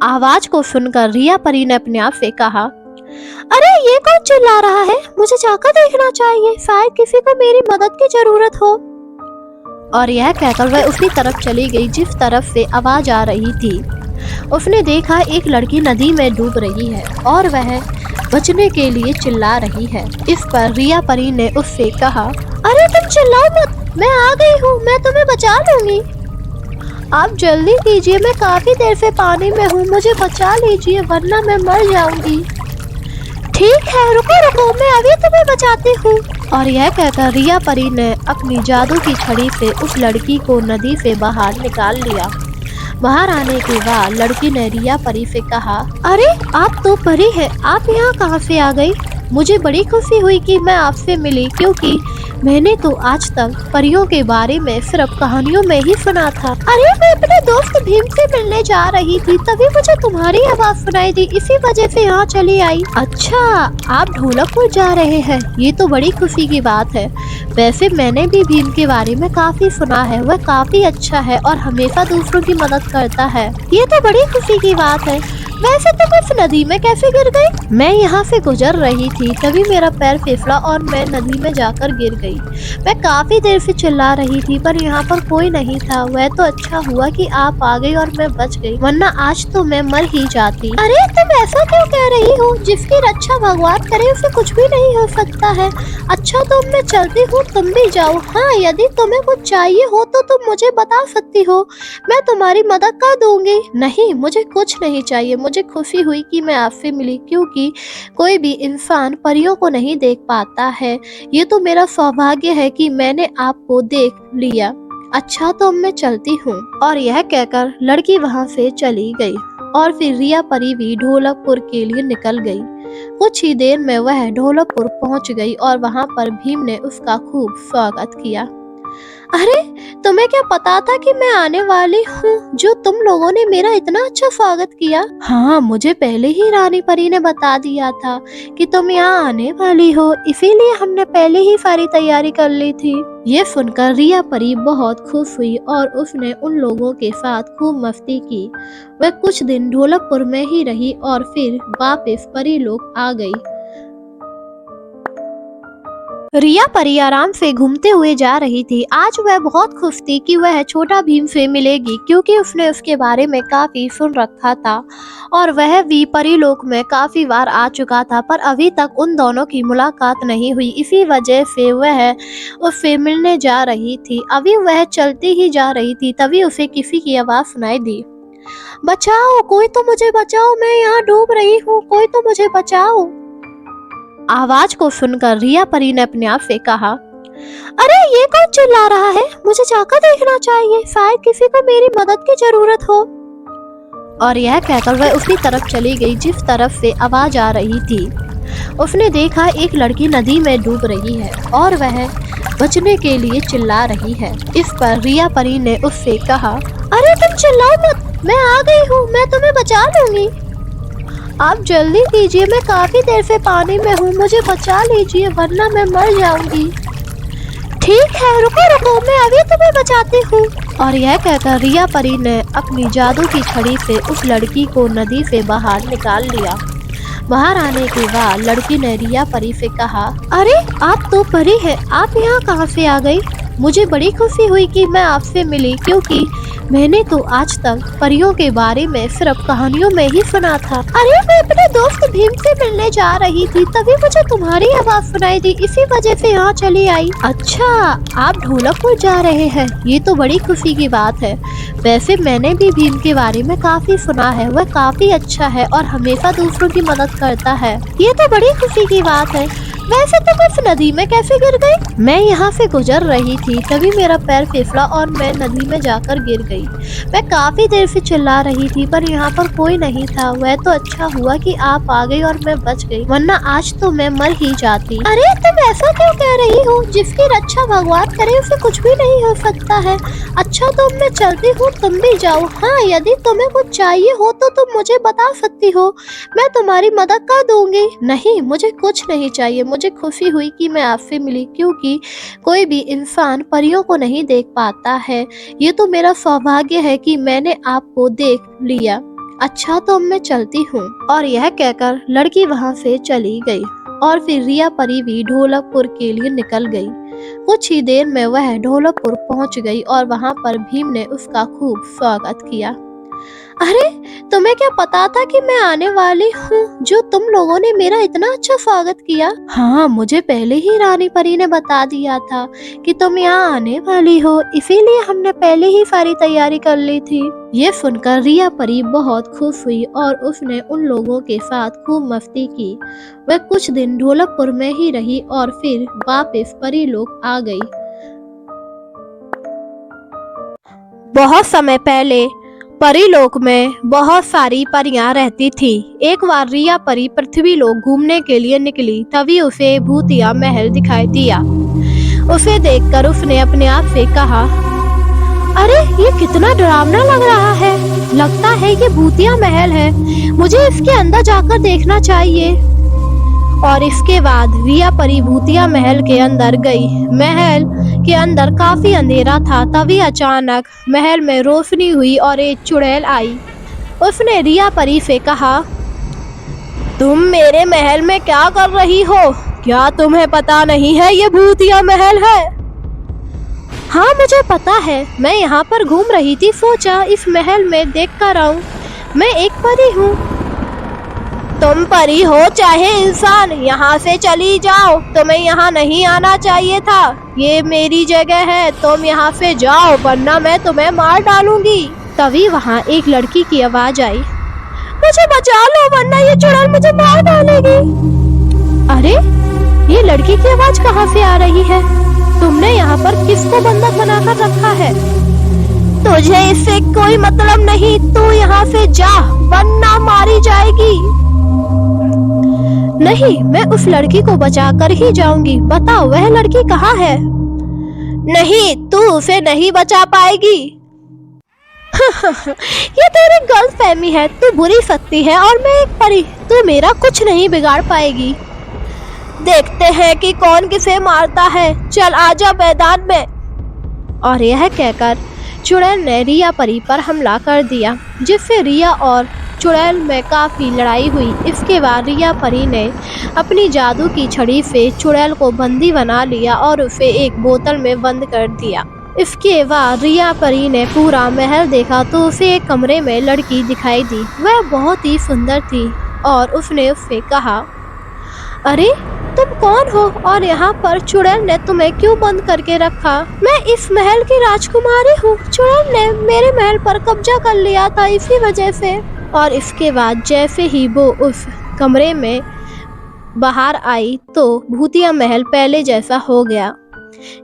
आवाज को सुनकर रिया परी ने अपने आप से कहा, अरे ये कौन चिल्ला रहा है? मुझे जाकर देखना चाहिए, शायद किसी को मेरी मदद की जरूरत हो। और यह कहकर वह उसी तरफ चली गई जिस तरफ से आवाज आ रही थी। उसने देखा एक लड़की नदी में डूब रही है और वह बचने के लिए चिल्ला रही है। इस पर रिया परी ने उससे कहा, अरे तुम चिल्लाओ मत, मैं आ गई हूँ, मैं तुम्हें बचा लूंगी। आप जल्दी कीजिए, मैं काफी देर से पानी में हूँ, मुझे बचा लीजिए, वरना मैं मर जाऊंगी। ठीक है, रुको रुको, मैं अभी तुम्हें बचाती हूँ। और यह कहकर रिया परी ने अपनी जादू की छड़ी से उस लड़की को नदी से बाहर निकाल लिया। बाहर आने के बाद लड़की ने रिया परी से कहा, अरे आप तो परी है, आप यहाँ कहाँ से आ गई? मुझे बड़ी खुशी हुई कि मैं आपसे मिली, क्योंकि मैंने तो आज तक परियों के बारे में सिर्फ कहानियों में ही सुना था। अरे मैं अपने दोस्त भीम से मिलने जा रही थी, तभी मुझे तुम्हारी आवाज सुनाई दी, इसी वजह से यहाँ चली आई। अच्छा, आप ढोलकपुर जा रहे हैं, ये तो बड़ी खुशी की बात है। वैसे मैंने भी भीम के बारे में काफी सुना है, वह काफी अच्छा है और हमेशा दूसरों की मदद करता है। ये तो बड़ी खुशी की बात है। वैसे तुम इस नदी में कैसे गिर गई? मैं यहाँ से गुजर रही थी, तभी मेरा पैर फिसला और मैं नदी में जाकर गिर गई। मैं काफी देर से चिल्ला रही थी, पर यहाँ पर कोई नहीं था। वह तो अच्छा हुआ कि आप आ गई और मैं बच गई, वरना आज तो मैं मर ही जाती। अरे तुम ऐसा क्यों कह रही हो? जिसकी रक्षा भगवान करे उसे कुछ भी नहीं हो सकता है। अच्छा तो मैं चलती हूँ, तुम भी जाओ। हाँ, यदि तुम्हें कुछ चाहिए हो तो तुम मुझे बता सकती हो, मैं तुम्हारी मदद कर दूंगी। नहीं, मुझे कुछ नहीं चाहिए। मुझे खुशी हुई कि मैं आपसे मिली, क्योंकि कोई भी इंसान परियों को नहीं देख पाता है। ये तो मेरा सौभाग्य है कि मैंने आपको देख लिया। अच्छा तो मैं चलती हूँ। और यह कहकर लड़की वहाँ से चली गई और फिर रिया परी भी ढोलकपुर के लिए निकल गई। कुछ ही देर में वह ढोलकपुर पहुँच गई और वहाँ पर भीम ने उसका खूब स्वागत किया। अरे तुम्हें क्या पता था कि मैं आने वाली हूँ, जो तुम लोगों ने मेरा इतना अच्छा स्वागत किया? हाँ, मुझे पहले ही रानी परी ने बता दिया था कि तुम यहाँ आने वाली हो, इसीलिए हमने पहले ही सारी तैयारी कर ली थी। ये सुनकर रिया परी बहुत खुश हुई और उसने उन लोगों के साथ खूब मस्ती की। वह कुछ दिन ढोलकपुर में ही रही और फिर वापस परी लोग आ गई। रिया परी आराम से घूमते हुए जा रही थी। आज वह बहुत खुश थी कि वह छोटा भीम से मिलेगी, क्योंकि उसने उसके बारे में काफी सुन रखा था और वह भी परी लोक में काफी बार आ चुका था, पर अभी तक उन दोनों की मुलाकात नहीं हुई। इसी वजह से वह उससे मिलने जा रही थी। अभी वह चलती ही जा रही थी, तभी उसे किसी की आवाज सुनाई दी। बचाओ, कोई तो मुझे बचाओ, मैं यहाँ डूब रही हूँ, कोई तो मुझे बचाओ। आवाज को सुनकर रिया परी ने अपने आप से कहा, अरे ये कौन चिल्ला रहा है, मुझे जाकर देखना चाहिए, शायद किसी को मेरी मदद की जरूरत हो। और यह कहकर वह उसी तरफ चली गई जिस तरफ से आवाज आ रही थी। उसने देखा एक लड़की नदी में डूब रही है और वह बचने के लिए चिल्ला रही है। इस पर रिया परी ने उससे कहा, अरे तुम चिल्लाओ मत, मैं आ गई हूँ, मैं तुम्हें बचा लूंगी। आप जल्दी कीजिए, मैं काफी देर से पानी में हूँ, मुझे बचा लीजिए वरना मैं मर जाऊंगी। ठीक है, रुको रुको, मैं अभी तुम्हें बचाती हूँ। और यह कहकर रिया परी ने अपनी जादू की छड़ी से उस लड़की को नदी से बाहर निकाल लिया। बाहर आने के बाद लड़की ने रिया परी से कहा, अरे आप तो परी है, आप यहाँ कहाँ से आ गई? मुझे बड़ी खुशी हुई कि मैं आपसे मिली, क्योंकि मैंने तो आज तक परियों के बारे में सिर्फ कहानियों में ही सुना था। अरे मैं अपने दोस्त भीम से मिलने जा रही थी, तभी मुझे तुम्हारी आवाज सुनाई दी, इसी वजह से यहाँ चली आई। अच्छा, आप ढोलकपुर जा रहे हैं, ये तो बड़ी खुशी की बात है। वैसे मैंने भी भीम के बारे में काफी सुना है, वह काफी अच्छा है और हमेशा दूसरों की मदद करता है। ये तो बड़ी खुशी की बात है। वैसे तुम इस नदी में कैसे गिर गई? मैं यहाँ से गुजर रही थी, तभी मेरा पैर फिसला और मैं नदी में जाकर गिर गई। मैं काफी देर से चिल्ला रही थी, पर यहाँ पर कोई नहीं था। वह तो अच्छा हुआ कि आप आ गई और मैं बच गई, वरना आज तो मैं मर ही जाती। अरे तुम ऐसा क्यों कह रही हो? जिसकी रक्षा भगवान करे उसे कुछ भी नहीं हो सकता है। अच्छा तो मैं चलती हूँ, तुम भी जाओ। हाँ, यदि तुम्हें कुछ चाहिए हो तो तुम मुझे बता सकती हो, मैं तुम्हारी मदद कर दूंगी। नहीं, मुझे कुछ नहीं चाहिए। मुझे खुशी हुई कि मैं आपसे मिली, क्योंकि कोई भी इंसान परियों को नहीं देख पाता है। ये तो मेरा सौभाग्य है कि मैंने आपको देख लिया। अच्छा तो मैं चलती हूँ। और यह कहकर लड़की वहाँ से चली गई और फिर रिया परी भी ढोलकपुर के लिए निकल गई। कुछ ही देर में वह ढोलकपुर पहुँच गई और वहाँ पर भीम ने उसका खूब स्वागत किया। अरे तुम्हें क्या पता था कि मैं आने वाली हूँ, जो तुम लोगों ने मेरा इतना अच्छा स्वागत किया? हाँ, मुझे पहले ही रानी परी ने बता दिया था कि तुम यहाँ आने वाली हो, इसीलिए हमने पहले ही सारी तैयारी कर ली थी। ये सुनकर रिया परी बहुत खुश हुई और उसने उन लोगों के साथ खूब मस्ती की। वह कुछ दिन ढोलकपुर में ही रही और फिर वापस परी लोक आ गई। बहुत समय पहले परी लोक में बहुत सारी परियां रहती थी। एक बार रिया परी पृथ्वी लोक घूमने के लिए निकली, तभी उसे भूतिया महल दिखाई दिया। उसे देखकर उसने अपने आप से कहा, अरे ये कितना डरावना लग रहा है, लगता है ये भूतिया महल है, मुझे इसके अंदर जाकर देखना चाहिए। और इसके बाद रिया परी भूतिया महल के अंदर गई। महल के अंदर काफी अंधेरा था, तभी अचानक महल में रोशनी हुई और एक चुड़ैल आई। उसने रिया परी से कहा, तुम मेरे महल में क्या कर रही हो? क्या तुम्हें पता नहीं है ये भूतिया महल है? हाँ मुझे पता है, मैं यहाँ पर घूम रही थी, सोचा इस महल में देख कर आऊं। मैं एक परी हूँ। तुम परी हो चाहे इंसान, यहाँ से चली जाओ, तुम्हें यहाँ नहीं आना चाहिए था। ये मेरी जगह है, तुम यहाँ से जाओ वरना मैं तुम्हें मार डालूंगी। तभी वहाँ एक लड़की की आवाज आई, मुझे बचा लो वरना ये चुड़ैल मुझे मार डालेगी। अरे ये लड़की की आवाज कहाँ से आ रही है? तुमने यहाँ पर किसको बंधक बनाकर रखा है? तुझे इससे कोई मतलब नहीं, तू यहाँ से जा वरना मारी जाएगी। नहीं, मैं उस लड़की को बचा कर ही जाऊंगी। बताओ वह लड़की कहाँ है? नहीं, तू उसे नहीं बचा पाएगी। ये तेरी गलतफहमी है, तू बुरी शक्ति है और मैं एक परी, तू मेरा कुछ नहीं बिगाड़ पाएगी। देखते हैं कि कौन किसे मारता है, चल आजा मैदान में। और यह कहकर चुड़ैल ने रिया परी पर हमला कर दिया, जिससे रिया और चुड़ैल में काफी लड़ाई हुई। इसके बाद रिया परी ने अपनी जादू की छड़ी से चुड़ैल को बंदी बना लिया और उसे एक बोतल में बंद कर दिया। इसके बाद रिया परी ने पूरा महल देखा तो उसे एक कमरे में लड़की दिखाई दी। वह बहुत ही सुंदर थी और उसने उससे कहा, अरे तुम कौन हो और यहाँ पर चुड़ैल ने तुम्हें क्यों बंद करके रखा? मैं इस महल की राजकुमारी हूँ। चुड़ैल ने मेरे महल पर कब्जा कर लिया था इसी वजह से। और इसके बाद जैसे ही वो उस कमरे में बाहर आई तो भूतिया महल पहले जैसा हो गया,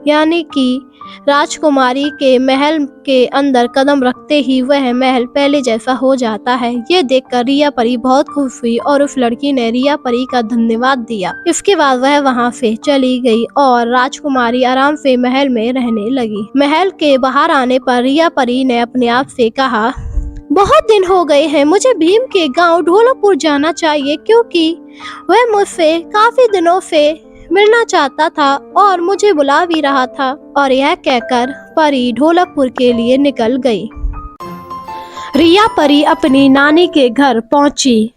यानी कि राजकुमारी के महल के अंदर कदम रखते ही वह महल पहले जैसा हो जाता है। ये देखकर रिया परी बहुत खुश हुई और उस लड़की ने रिया परी का धन्यवाद दिया। इसके बाद वह वहां से चली गई और राजकुमारी आराम से महल में रहने लगी। महल के बाहर आने पर रिया परी ने अपने आप से कहा, बहुत दिन हो गए हैं, मुझे भीम के गांव ढोलापुर जाना चाहिए क्योंकि वह मुझसे काफी दिनों से मिलना चाहता था और मुझे बुला भी रहा था। और यह कहकर परी ढोलापुर के लिए निकल गई। रिया परी अपनी नानी के घर पहुंची।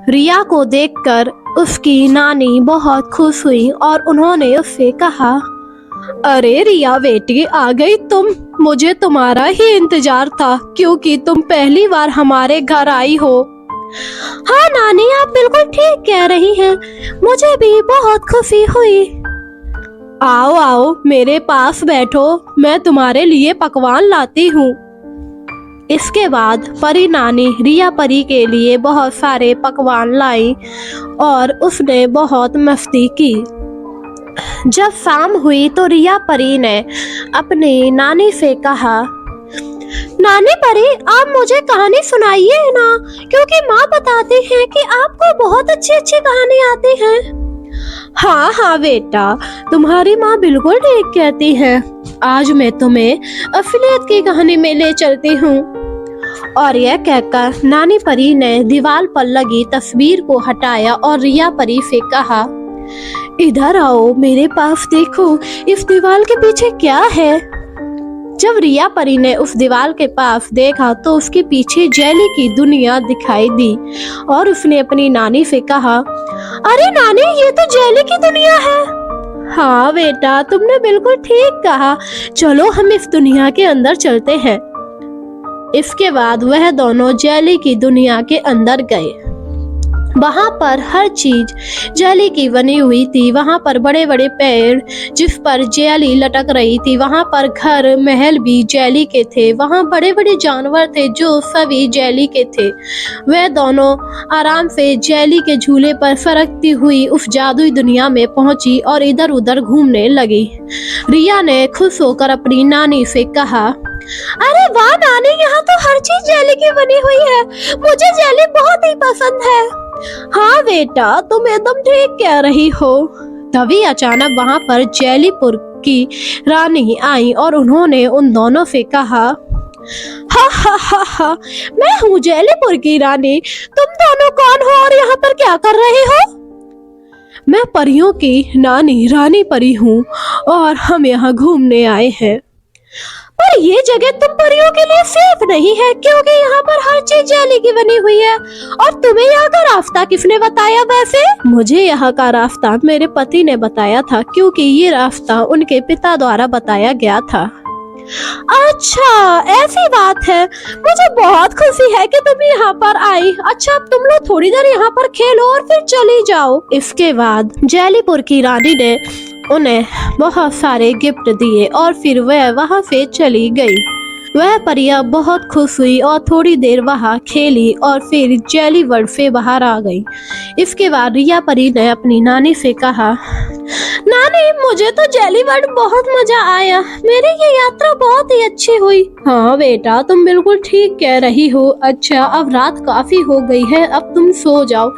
रिया को देखकर उसकी नानी बहुत खुश हुई और उन्होंने उससे कहा, अरे रिया बेटी, आ गई तुम। मुझे तुम्हारा ही इंतजार था क्योंकि तुम पहली बार हमारे घर आई हो। हाँ नानी, आप बिल्कुल ठीक कह रही हैं, मुझे भी बहुत खुशी हुई। आओ आओ मेरे पास बैठो, मैं तुम्हारे लिए पकवान लाती हूँ। इसके बाद परी नानी रिया परी के लिए बहुत सारे पकवान लाई और उसने बहुत मस्ती की। जब शाम हुई तो रिया परी ने अपनी नानी से कहा, नानी परी, आप मुझे कहानी सुनाइए ना, क्योंकि माँ बताती हैं कि आपको बहुत अच्छी अच्छी कहानी आती हैं। हाँ हाँ बेटा, तुम्हारी माँ बिल्कुल ठीक कहती है। आज मैं तुम्हें असलियत की कहानी में ले चलती हूँ। और यह कहकर नानी परी ने दीवार पर लगी तस्वीर को हटाया और रिया परी से कहा, इधर आओ, मेरे पास देखो, इस दीवार के पीछे क्या है। जब रिया परी ने उस दीवार के पास देखा तो उसके पीछे जेली की दुनिया दिखाई दी और उसने अपनी नानी से कहा, अरे नानी, ये तो जेली की दुनिया है। हाँ बेटा, तुमने बिल्कुल ठीक कहा, चलो हम इस दुनिया के अंदर चलते हैं। इसके बाद वह दोनों जेली की दुनिया के अंदर गए। वहाँ पर हर चीज जेली की बनी हुई थी। वहाँ पर बड़े बड़े पेड़ जिस पर जेली लटक रही थी, वहाँ पर घर महल भी जेली के थे, वहाँ बड़े बड़े जानवर थे जो सभी जेली के थे। वे दोनों आराम से जेली के झूले पर सरकती हुई उस जादुई दुनिया में पहुंची और इधर उधर घूमने लगी। रिया ने खुश होकर अपनी नानी से कहा, अरे वाह नानी, यहाँ तो हर चीज जेली की बनी हुई है, मुझे जेली बहुत ही पसंद है। हाँ बेटा, तुम एकदम ठीक कह रही हो। तभी अचानक वहाँ पर जेलीपुर की रानी आई और उन्होंने उन दोनों से कहा, हा हा हा हा, मैं हूँ जेलीपुर की रानी, तुम दोनों कौन हो और यहाँ पर क्या कर रहे हो? मैं परियों की नानी रानी परी हूँ और हम यहाँ घूमने आए हैं। पर ये जगह तुम परियों के लिए सेफ नहीं है क्योंकि यहाँ पर हर चीज जेली की बनी हुई है। और तुम्हें यहाँ का रास्ता किसने बताया? वैसे मुझे यहाँ का रास्ता मेरे पति ने बताया था क्योंकि ये रास्ता उनके पिता द्वारा बताया गया था। अच्छा ऐसी बात है, मुझे बहुत खुशी है कि तुम यहाँ पर आई। अच्छा अब तुम लोग थोड़ी देर यहाँ पर खेलो और फिर चली जाओ। इसके बाद जेलीपुर की रानी ने उन्हें बहुत सारे गिफ्ट दिए और फिर वह वहां से चली गई। वह परियां बहुत खुश हुई और थोड़ी देर वहां खेली और फिर जेली वर्ल्ड से बाहर आ गई। इसके बाद रिया परी ने अपनी नानी से कहा, नानी मुझे तो जेली वर्ल्ड बहुत मजा आया, मेरी ये यात्रा बहुत ही अच्छी हुई। हाँ बेटा तुम बिल्कुल ठीक कह रही हो। अच्छा अब रात काफी हो गई है, अब तुम सो जाओ,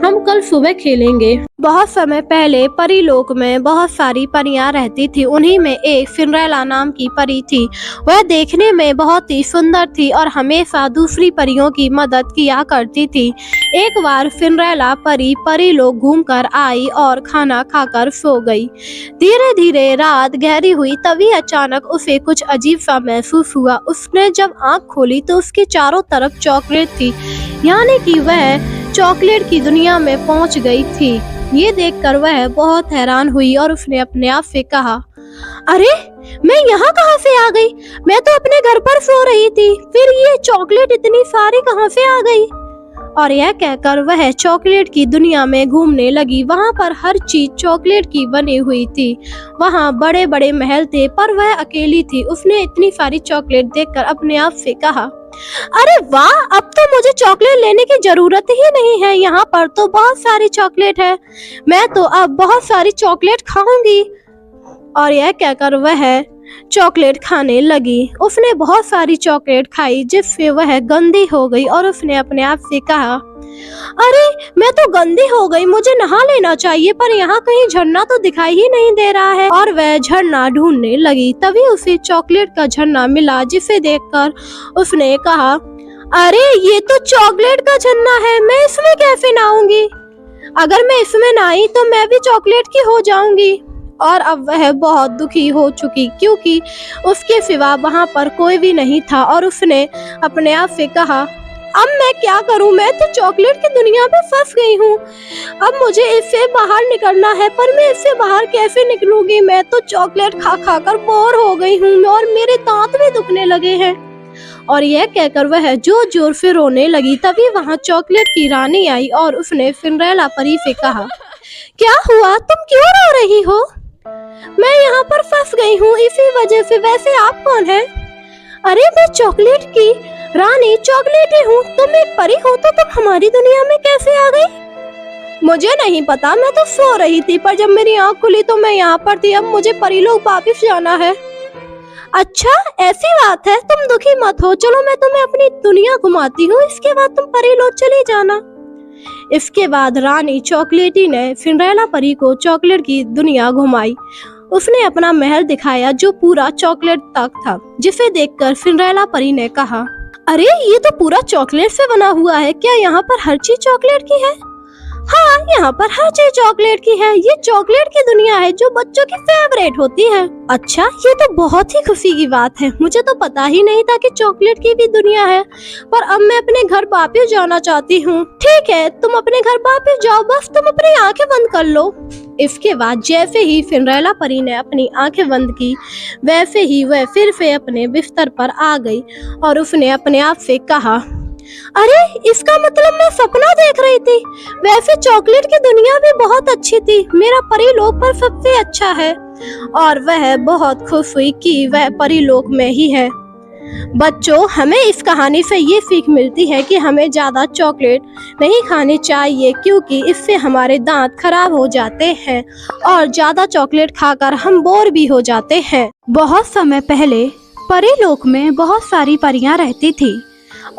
हम कल सुबह खेलेंगे। बहुत समय पहले परी लोक में बहुत सारी परियां रहती थी। उन्हीं में एक सिंड्रेला नाम की परी थी। वह देखने में बहुत ही सुंदर थी और हमेशा दूसरी परियों की मदद किया करती थी। एक बार सिंड्रेला परी लोक घूमकर आई और खाना खाकर सो गई। धीरे धीरे रात गहरी हुई, तभी अचानक उसे कुछ अजीब सा महसूस हुआ। उसने जब आंख खोली तो उसके चारों तरफ चॉकलेट थी। यानी कि वह चॉकलेट की दुनिया में पहुंच गई थी। ये देखकर वह बहुत हैरान हुई और उसने अपने आप से कहा, अरे मैं यहाँ कहाँ से आ गई? मैं तो अपने घर पर सो रही थी, फिर ये चॉकलेट इतनी सारी कहाँ से आ गई? और यह कहकर वह चॉकलेट की दुनिया में घूमने लगी। वहाँ पर हर चीज चॉकलेट की बनी हुई थी। वहाँ बड़े बड़े महल थे, पर वह अकेली थी। उसने इतनी सारी चॉकलेट देखकर अपने आप से कहा, अरे वाह, अब तो मुझे चॉकलेट लेने की जरूरत ही नहीं है। यहाँ पर तो बहुत सारी चॉकलेट है, मैं तो अब बहुत सारी चॉकलेट खाऊंगी। और यह कहकर वह चॉकलेट खाने लगी। उसने बहुत सारी चॉकलेट खाई, जिससे वह गंदी हो गई और उसने अपने आप से कहा, अरे मैं तो गंदी हो गई, मुझे नहा लेना चाहिए, पर यहाँ कहीं झरना तो दिखाई ही नहीं दे रहा है। और वह झरना ढूंढने लगी। तभी उसे चॉकलेट का झरना मिला, जिसे देखकर उसने कहा, अरे ये तो चॉकलेट का झरना है, मैं इसमें कैसे नहाऊंगी? अगर मैं इसमें नहाई तो मैं भी चॉकलेट की हो जाऊंगी। और अब वह बहुत दुखी हो चुकी, क्योंकि उसके सिवा वहां पर कोई भी नहीं था। और उसने अपने आप से कहा, अब मैं क्या करूं? मैं तो चॉकलेट की दुनिया में फंस गई हूं। अब मुझे इससे बाहर निकलना है, पर मैं इससे बाहर कैसे निकलूंगी? मैं तो चॉकलेट खा खा कर बोर हो गई हूं और मेरे दांत भी दुखने लगे हैं। और यह कहकर वह जोर जोर से रोने लगी। तभी वहां चॉकलेट की रानी आई और उसने सिंड्रेला परी से कहा, क्या हुआ? तुम क्यों रो रही हो? मैं यहाँ पर फंस गई हूँ इसी वजह से। वैसे आप कौन हैं? अरे मैं चॉकलेट की रानी चॉकलेटी हूँ। तुम एक परी हो तो तुम हमारी दुनिया में कैसे आ गई? मुझे नहीं पता, मैं तो सो रही थी, पर जब मेरी आँख खुली तो मैं यहाँ पर थी। अब मुझे परी लोग वापिस जाना है। अच्छा ऐसी बात है, तुम दुखी मत हो, चलो मैं तुम्हें अपनी दुनिया घुमाती हूँ, इसके बाद तुम परी लोग चली जाना। इसके बाद रानी चॉकलेटी ने सिंड्रेला परी को चॉकलेट की दुनिया घुमाई। उसने अपना महल दिखाया जो पूरा चॉकलेट तक था, जिसे देखकर सिंड्रेला परी ने कहा, अरे ये तो पूरा चॉकलेट से बना हुआ है। क्या यहाँ पर हर चीज चॉकलेट की है? हाँ, यहाँ पर हर चीज चॉकलेट की है। ये चॉकलेट की दुनिया है जो बच्चों की फेवरेट होती है। अच्छा, ये तो बहुत ही खुशी की बात है। मुझे तो पता ही नहीं था कि चॉकलेट की भी दुनिया है। पर अब मैं अपने घर वापिस जाना चाहती हूँ। ठीक है, तुम अपने घर वापिस जाओ, बस तुम अपनी आंखें बंद कर लो। इसके बाद जैसे ही सिंड्रेला परी ने अपनी आंखें बंद की, वैसे ही वह फिर से अपने बिस्तर पर आ गई और उसने अपने आप से कहा, अरे इसका मतलब मैं सपना देख रही थी। वैसे चॉकलेट की दुनिया भी बहुत अच्छी थी, मेरा परीलोक पर सबसे अच्छा है। और वह बहुत खुश हुई कि वह परीलोक में ही है। बच्चों, हमें इस कहानी से ये सीख मिलती है कि हमें ज्यादा चॉकलेट नहीं खानी चाहिए, क्योंकि इससे हमारे दांत खराब हो जाते हैं और ज्यादा चॉकलेट खाकर हम बोर भी हो जाते हैं। बहुत समय पहले परीलोक में बहुत सारी परियां रहती थी।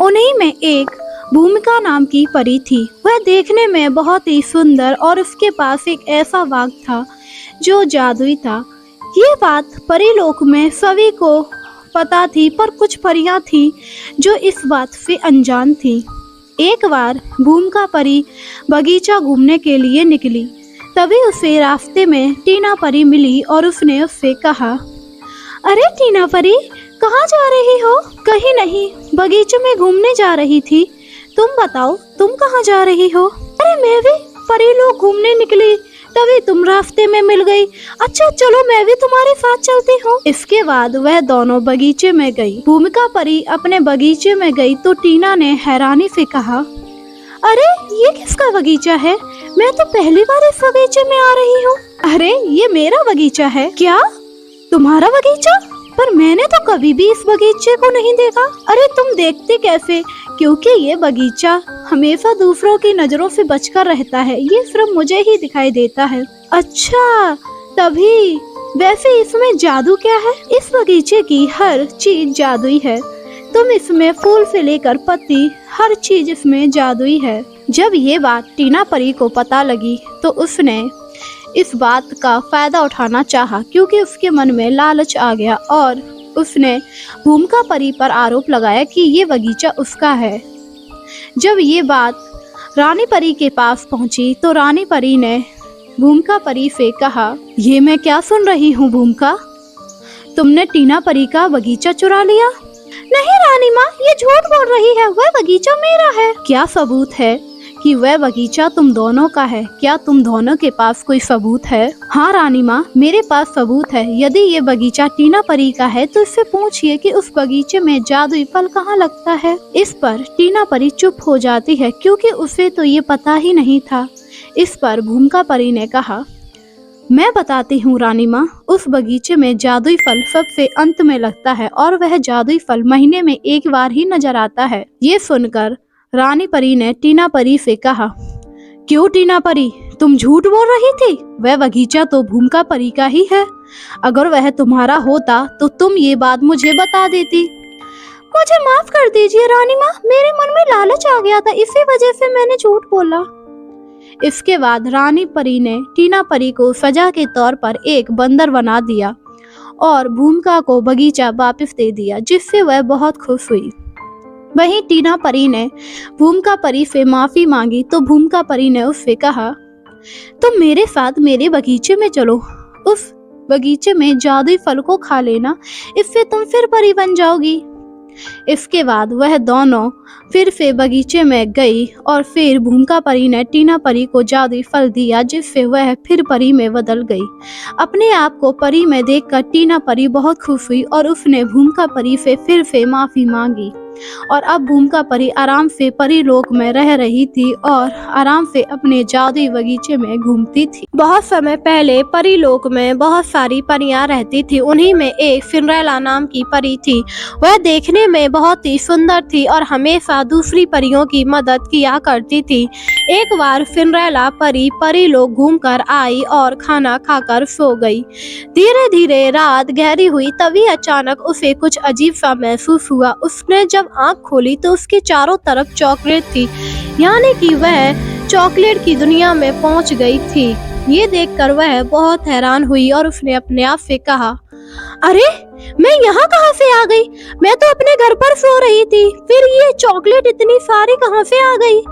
उन्हीं में एक भूमिका नाम की परी थी। वह देखने में बहुत ही सुंदर और उसके पास एक ऐसा बाग था जो जादुई था। ये बात परीलोक में सभी को पता थी, पर कुछ परियां थी जो इस बात से अनजान थी। एक बार भूमिका परी बगीचा घूमने के लिए निकली। तभी उसे रास्ते में टीना परी मिली और उसने उससे कहा, अरे टीना परी, कहाँ जा रही हो? कहीं नहीं, बगीचे में घूमने जा रही थी। तुम बताओ, तुम कहाँ जा रही हो? अरे मैं भी परीलोक घूमने निकली, तभी तुम रास्ते में मिल गई। अच्छा चलो, मैं भी तुम्हारे साथ चलती हूँ। इसके बाद वह दोनों बगीचे में गई। भूमिका परी अपने बगीचे में गई तो टीना ने हैरानी से कहा, अरे ये किसका बगीचा है? मैं तो पहली बार इस बगीचे में आ रही हूँ। अरे ये मेरा बगीचा है। क्या, तुम्हारा बगीचा? पर मैंने तो कभी भी इस बगीचे को नहीं देखा। अरे तुम देखते कैसे? क्योंकि ये बगीचा हमेशा दूसरों की नजरों से बचकर रहता है, ये सिर्फ मुझे ही दिखाई देता है। अच्छा तभी। वैसे इसमें जादू क्या है? इस बगीचे की हर चीज जादुई है। तुम इसमें फूल से लेकर पत्ती, हर चीज इसमें जादुई है। जब ये बात टीना परी को पता लगी तो उसने इस बात का फायदा उठाना चाहा, क्योंकि उसके मन में लालच आ गया और उसने भूमिका परी पर आरोप लगाया कि ये बगीचा उसका है। जब ये बात रानी परी के पास पहुंची तो रानी परी ने भूमिका परी से कहा, ये मैं क्या सुन रही हूँ भूमिका, तुमने टीना परी का बगीचा चुरा लिया? नहीं रानी माँ, ये झूठ बोल रही है, वह बगीचा मेरा है। क्या सबूत है कि वह बगीचा तुम दोनों का है? क्या तुम दोनों के पास कोई सबूत है? हाँ रानी माँ, मेरे पास सबूत है। यदि ये बगीचा टीना परी का है तो इससे पूछिए कि उस बगीचे में जादुई फल कहाँ लगता है। इस पर टीना परी चुप हो जाती है क्योंकि उसे तो ये पता ही नहीं था। इस पर भूमिका परी ने कहा, मैं बताती हूँ रानी माँ, उस बगीचे में जादुई फल सबसे अंत में लगता है और वह जादुई फल महीने में एक बार ही नजर आता है। ये सुनकर रानी परी ने टीना परी से कहा, क्यों टीना परी, तुम झूठ बोल रही थी? वह बगीचा तो भूमिका परी का ही है। अगर वह तुम्हारा होता तो तुम ये बात मुझे बता देती। मुझे माफ कर दीजिए रानी माँ, मेरे मन में लालच आ गया था, इसी वजह से मैंने झूठ बोला। इसके बाद रानी परी ने टीना परी को सजा के तौर पर एक बंदर बना दिया और भूमिका को बगीचा वापस दे दिया, जिससे वह बहुत खुश हुई। वहीं टीना परी ने भूमिका परी से माफी मांगी तो भूमिका परी ने उससे कहा, तुम मेरे साथ मेरे बगीचे में चलो, उस बगीचे में जादुई फल को खा लेना, इससे तुम फिर परी बन जाओगी। इसके बाद वह दोनों फिर से बगीचे में गई और फिर भूमिका परी ने टीना परी को जादुई फल दिया, जिससे वह फिर परी में बदल गई। अपने आप को परी में देखकर टीना परी बहुत खुश हुई और उसने भूमिका परी से फिर से माफी मांगी और अब भूमिका परी आराम से परी लोक में रह रही थी और आराम से अपने जादुई बगीचे में घूमती थी। बहुत समय पहले परी लोक में बहुत सारी परियां रहती थी। उन्हीं में एक सिंड्रेला नाम की परी थी। वह देखने में बहुत ही सुंदर थी और हमेशा दूसरी परियों की मदद किया करती थी। एक बार सिंड्रेला परी लोक घूमकर आई और खाना खाकर सो गई। धीरे धीरे रात गहरी हुई, तभी अचानक उसे कुछ अजीब सा महसूस हुआ। उसने जब आंख खोली तो उसके चारों तरफ चॉकलेट थी, यानी कि वह चॉकलेट की दुनिया में पहुंच गई थी। ये देखकर वह बहुत हैरान हुई और उसने अपने आप से कहा, अरे मैं यहाँ कहाँ से आ गई? मैं तो अपने घर पर सो रही थी, फिर ये चॉकलेट इतनी सारी कहाँ से आ गई?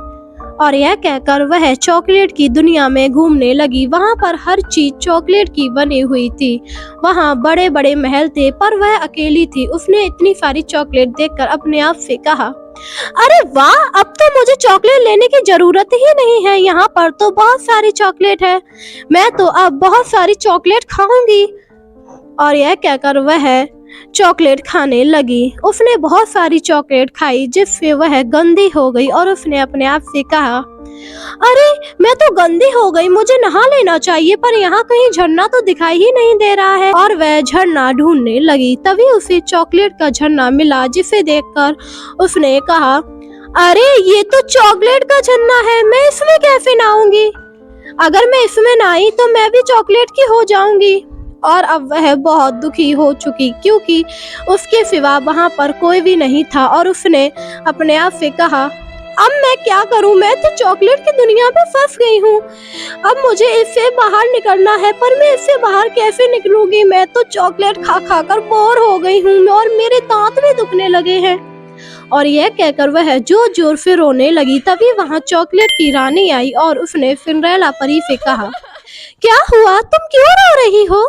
और यह कहकर वह चॉकलेट की दुनिया में घूमने लगी। वहाँ पर हर चीज चॉकलेट की बनी हुई थी। वहाँ बड़े बड़े महल थे पर वह अकेली थी। उसने इतनी सारी चॉकलेट देखकर अपने आप से कहा, अरे वाह, अब तो मुझे चॉकलेट लेने की जरूरत ही नहीं है। यहाँ पर तो बहुत सारी चॉकलेट है, मैं तो अब बहुत सारी चॉकलेट खाऊंगी। और यह कहकर वह चॉकलेट खाने लगी। उसने बहुत सारी चॉकलेट खाई जिससे वह गंदी हो गई और उसने अपने आप से कहा, अरे मैं तो गंदी हो गई, मुझे नहा लेना चाहिए, पर यहाँ कहीं झरना तो दिखाई ही नहीं दे रहा है। और वह झरना ढूंढने लगी। तभी उसे चॉकलेट का झरना मिला, जिसे देखकर उसने कहा, अरे ये तो चॉकलेट का झरना है, मैं इसमें कैसे नहाऊंगी? अगर मैं इसमें नहाई तो मैं भी चॉकलेट की हो जाऊंगी। और अब वह बहुत दुखी हो चुकी क्योंकि उसके सिवा वहाँ पर कोई भी नहीं था। और उसने अपने आप से कहा, अब मैं क्या करूं, मैं तो चॉकलेट की दुनिया में फंस गई हूँ। अब मुझे इससे बाहर निकलना है, पर मैं इससे बाहर कैसे निकलूंगी? मैं तो चॉकलेट खा खा कर बोर हो गई हूँ और मेरे दांत भी दुखने लगे हैं। और यह कहकर वह जोर जोर से रोने लगी। तभी वहाँ चॉकलेट की रानी आई और उसने सिंड्रेला परी से कहा, क्या हुआ, तुम क्यों रो रही हो?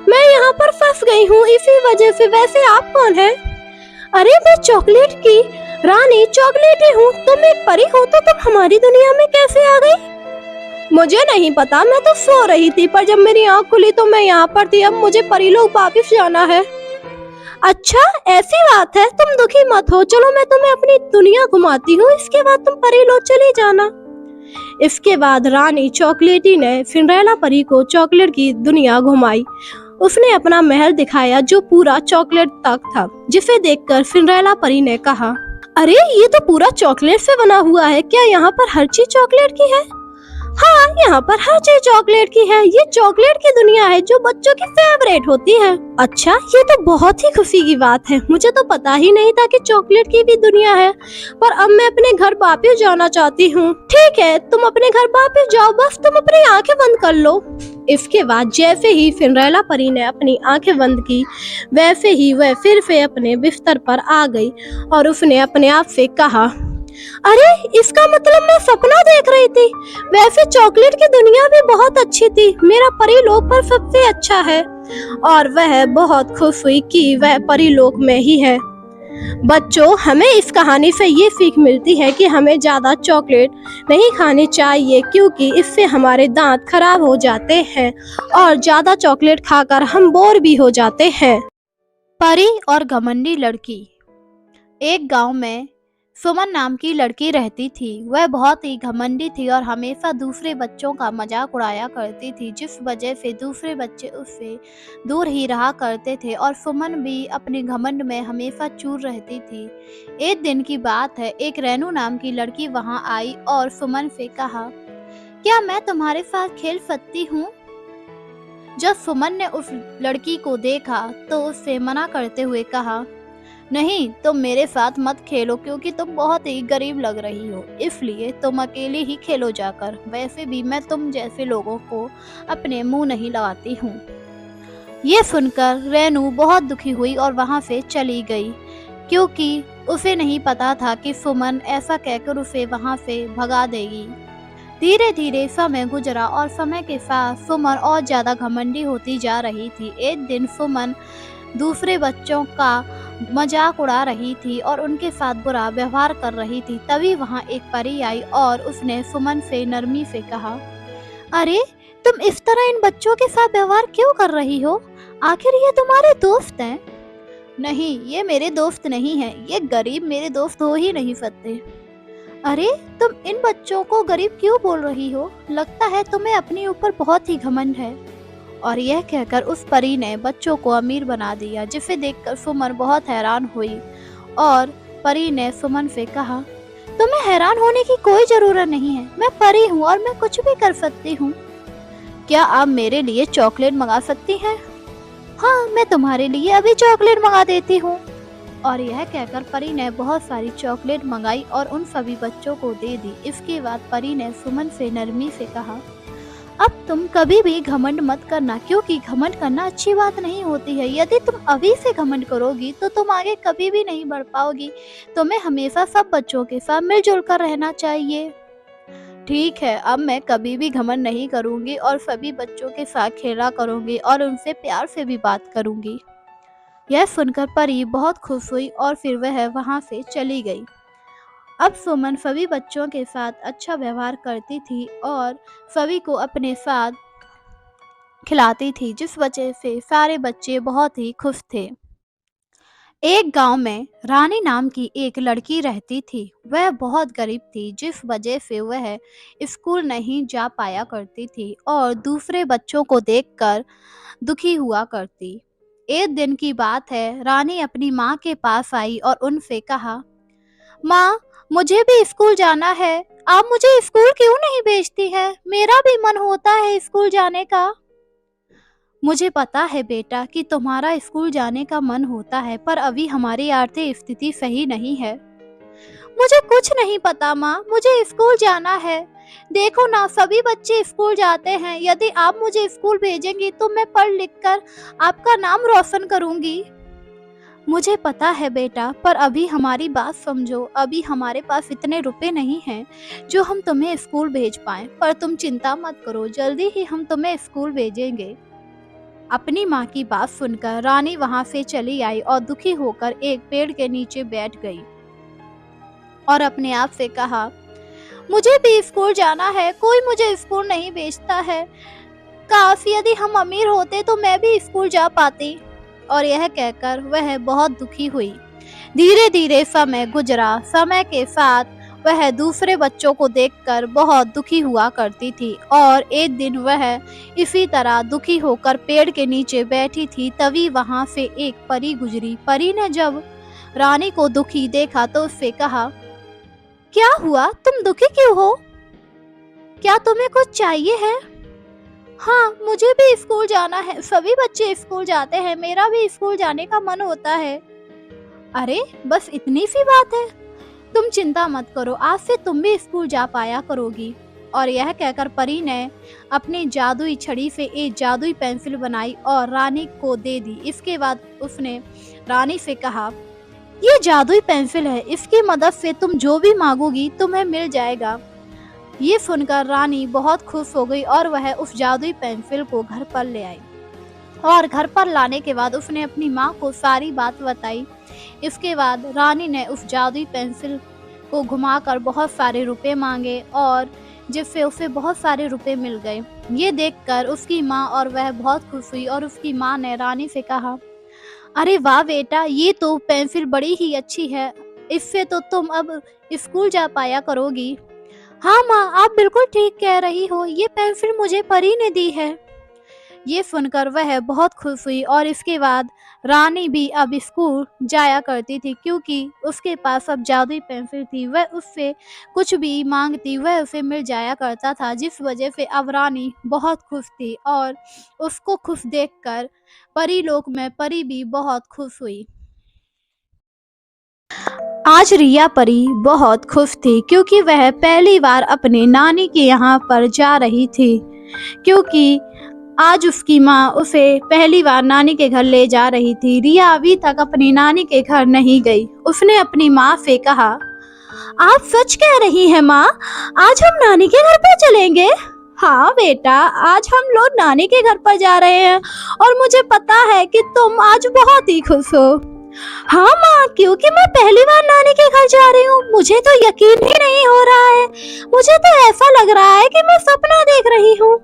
मैं यहाँ पर फंस गई हूँ इसी वजह से। वैसे आप कौन है? अरे मैं चॉकलेट की रानी चॉकलेट ही हूँ। तुम एक परी हो तो तुम हमारी दुनिया में कैसे आ गई? मुझे नहीं पता, मैं तो सो रही थी, पर जब मेरी आँख खुली तो मैं यहाँ पर थी। अब मुझे परी लोग वापिस जाना है। अच्छा ऐसी बात है, तुम दुखी मत हो, चलो मैं तुम्हें अपनी दुनिया घुमाती हूँ, इसके बाद तुम परी लोग चली जाना। इसके बाद रानी चॉकलेटी ने सिंड्रेला परी को चॉकलेट की दुनिया घुमाई। उसने अपना महल दिखाया जो पूरा चॉकलेट तक था, जिसे देखकर सिंड्रेला परी ने कहा, अरे ये तो पूरा चॉकलेट से बना हुआ है, क्या यहाँ पर हर चीज चॉकलेट की है? हाँ, यहाँ पर हर चीज चॉकलेट की है। ये चॉकलेट की दुनिया है जो बच्चों की फेवरेट होती है। अच्छा, ये तो बहुत ही खुशी की बात है। मुझे तो पता ही नहीं था कि चॉकलेट की भी दुनिया है, पर अब मैं अपने घर वापस जाना चाहती हूँ। ठीक है, तुम अपने घर वापस जाओ, बस तुम अपनी आंखें बंद कर लो। इसके बाद जैसे ही सिंड्रेला परी ने अपनी आंखें बंद की, वैसे ही वह फिर से अपने बिस्तर पर आ गई और उसने अपने आप से कहा, अरे इसका मतलब मैं सपना देख रही थी। वैसे चॉकलेट की दुनिया भी बहुत अच्छी थी, मेरा परीलोक पर सबसे अच्छा है। और वह बहुत खुश हुई कि वह परीलोक में ही है। बच्चों, हमें इस कहानी से ये सीख मिलती है कि हमें ज़्यादा चॉकलेट नहीं खानी चाहिए, क्योंकि इससे हमारे दांत खराब हो जाते हैं और ज़्यादा चॉकलेट खाकर हम बोर भी हो जाते हैं। परी और घमंडी लड़की। एक गांव में सुमन नाम की लड़की रहती थी। वह बहुत ही घमंडी थी और हमेशा दूसरे बच्चों का मजाक उड़ाया करती थी, जिस वजह से दूसरे बच्चे उससे दूर ही रहा करते थे और सुमन भी अपने घमंड में हमेशा चूर रहती थी। एक दिन की बात है, एक रेनू नाम की लड़की वहां आई और सुमन से कहा, क्या मैं तुम्हारे साथ खेल सकती हूँ? जब सुमन ने उस लड़की को देखा तो उससे मना करते हुए कहा, नहीं, तुम मेरे साथ मत खेलो क्योंकि तुम बहुत ही गरीब लग रही हो, इसलिए तुम अकेले ही खेलो जाकर। वैसे भी मैं तुम जैसे लोगों को अपने मुंह नहीं लगाती हूँ। ये सुनकर रेनू बहुत दुखी हुई और वहां से चली गई, क्योंकि उसे नहीं पता था कि सुमन ऐसा कहकर उसे वहां से भगा देगी। धीरे धीरे समय गुजरा और समय के साथ सुमन और ज्यादा घमंडी होती जा रही थी। एक दिन सुमन दूसरे बच्चों का मजाक उड़ा रही थी और उनके साथ बुरा व्यवहार कर रही थी। तभी वहां एक परी आई और उसने सुमन से नरमी से कहा, अरे, तुम इस तरह इन बच्चों के साथ व्यवहार क्यों कर रही हो? आखिर ये तुम्हारे दोस्त हैं? नहीं, ये मेरे दोस्त नहीं हैं। ये गरीब मेरे दोस्त हो ही नहीं सकते। अरे, तुम इन बच्चों को गरीब क्यों बोल रही हो? लगता है तुम्हें अपने ऊपर बहुत ही घमंड है। और यह कहकर उस परी ने बच्चों को अमीर बना दिया, जिसे देखकर सुमन बहुत हैरान हुई और परी ने सुमन से कहा, तुम्हें हैरान होने की कोई जरूरत नहीं है। मैं परी हूँ और मैं कुछ भी कर सकती हूँ। क्या आप मेरे लिए चॉकलेट मंगा सकती हैं? हाँ, मैं तुम्हारे लिए अभी चॉकलेट मंगा देती हूँ। और यह कहकर परी ने बहुत सारी चॉकलेट मंगाई और उन सभी बच्चों को दे दी। इसके बाद परी ने सुमन से नरमी से कहा, अब तुम कभी भी घमंड मत करना, क्योंकि घमंड करना अच्छी बात नहीं होती है। यदि तुम अभी से घमंड करोगी तो तुम आगे कभी भी नहीं बढ़ पाओगी। तुम्हें हमेशा सब बच्चों के साथ मिलजुल कर रहना चाहिए। ठीक है, अब मैं कभी भी घमंड नहीं करूंगी और सभी बच्चों के साथ खेला करूंगी और उनसे प्यार से भी बात करूंगी। यह सुनकर परी बहुत खुश हुई और फिर वह वहां से चली गई। अब सुमन सभी बच्चों के साथ अच्छा व्यवहार करती थी और सभी को अपने साथ खिलाती थी, जिस वजह से सारे बच्चे बहुत ही खुश थे। एक गांव में रानी नाम की एक लड़की रहती थी। वह बहुत गरीब थी, जिस वजह से वह स्कूल नहीं जा पाया करती थी और दूसरे बच्चों को देखकर दुखी हुआ करती। एक दिन की बात है, रानी अपनी माँ के पास आई और उनसे कहा, माँ, मुझे भी स्कूल जाना है। आप मुझे स्कूल क्यों नहीं भेजती हैं? मेरा भी मन होता है स्कूल जाने का। मुझे पता है बेटा कि तुम्हारा स्कूल जाने का मन होता है, पर अभी हमारी आर्थिक स्थिति सही नहीं है। मुझे कुछ नहीं पता माँ, मुझे स्कूल जाना है। देखो ना, सभी बच्चे स्कूल जाते हैं। यदि आप मुझे स्कूल भेजेंगी तो मैं पढ़ लिख कर आपका नाम रोशन करूंगी। मुझे पता है बेटा, पर अभी हमारी बात समझो। अभी हमारे पास इतने रुपए नहीं हैं जो हम तुम्हें स्कूल भेज पाएं, पर तुम चिंता मत करो, जल्दी ही हम तुम्हें स्कूल भेजेंगे। अपनी माँ की बात सुनकर रानी वहां से चली आई और दुखी होकर एक पेड़ के नीचे बैठ गई और अपने आप से कहा, मुझे भी स्कूल जाना है, कोई मुझे स्कूल नहीं भेजता है। काश यदि हम अमीर होते तो मैं भी स्कूल जा पाती। और यह कहकर वह बहुत दुखी हुई। धीरे धीरे समय गुजरा। समय के साथ वह दूसरे बच्चों को देखकर बहुत दुखी हुआ करती थी और एक दिन वह इसी तरह दुखी होकर पेड़ के नीचे बैठी थी। तभी वहां से एक परी गुजरी। परी ने जब रानी को दुखी देखा तो उससे कहा, क्या हुआ, तुम दुखी क्यों हो? क्या तुम्हें कुछ चाहिए है? हाँ, मुझे भी स्कूल जाना है। सभी बच्चे स्कूल जाते हैं, मेरा भी स्कूल जाने का मन होता है। अरे, बस इतनी सी बात है, तुम चिंता मत करो, आज से तुम भी स्कूल जा पाया करोगी। और यह कहकर परी ने अपनी जादुई छड़ी से एक जादुई पेंसिल बनाई और रानी को दे दी। इसके बाद उसने रानी से कहा, ये जादुई पेंसिल है, इसकी मदद से तुम जो भी मांगोगी तुम्हें मिल जाएगा। ये सुनकर रानी बहुत खुश हो गई और वह उस जादुई पेंसिल को घर पर ले आई। और घर पर लाने के बाद उसने अपनी माँ को सारी बात बताई। इसके बाद रानी ने उस जादुई पेंसिल को घुमाकर बहुत सारे रुपए मांगे और जिससे उसे बहुत सारे रुपए मिल गए। ये देखकर उसकी माँ और वह बहुत खुश हुई और उसकी माँ ने रानी से कहा, अरे वाह बेटा, ये तो पेंसिल बड़ी ही अच्छी है, इससे तो तुम अब स्कूल जा पाया करोगी। हाँ माँ, आप बिल्कुल ठीक कह रही हो, ये पेंसिल मुझे परी ने दी है। ये सुनकर वह बहुत खुश हुई और इसके बाद रानी भी अब स्कूल जाया करती थी, क्योंकि उसके पास अब जादुई पेंसिल थी। वह उससे कुछ भी मांगती वह उसे मिल जाया करता था, जिस वजह से अब रानी बहुत खुश थी और उसको खुश देखकर परी लोक में परी भी बहुत खुश हुई। आज रिया परी बहुत खुश थी क्योंकि वह पहली बार अपने नानी के यहाँ पर जा रही थी, क्योंकि आज उसकी माँ उसे पहली बार नानी के घर ले जा रही थी। रिया अभी तक अपनी नानी के घर नहीं गई। उसने अपनी माँ से कहा, आप सच कह रही हैं माँ, आज हम नानी के घर पर चलेंगे? हाँ बेटा, आज हम लोग नानी के घर पर जा रहे हैं और मुझे पता है कि तुम आज बहुत ही खुश हो। हाँ माँ, क्योंकि मैं पहली बार नानी के घर जा रही हूँ। मुझे तो यकीन ही नहीं हो रहा है, मुझे तो ऐसा लग रहा है कि मैं सपना देख रही हूँ।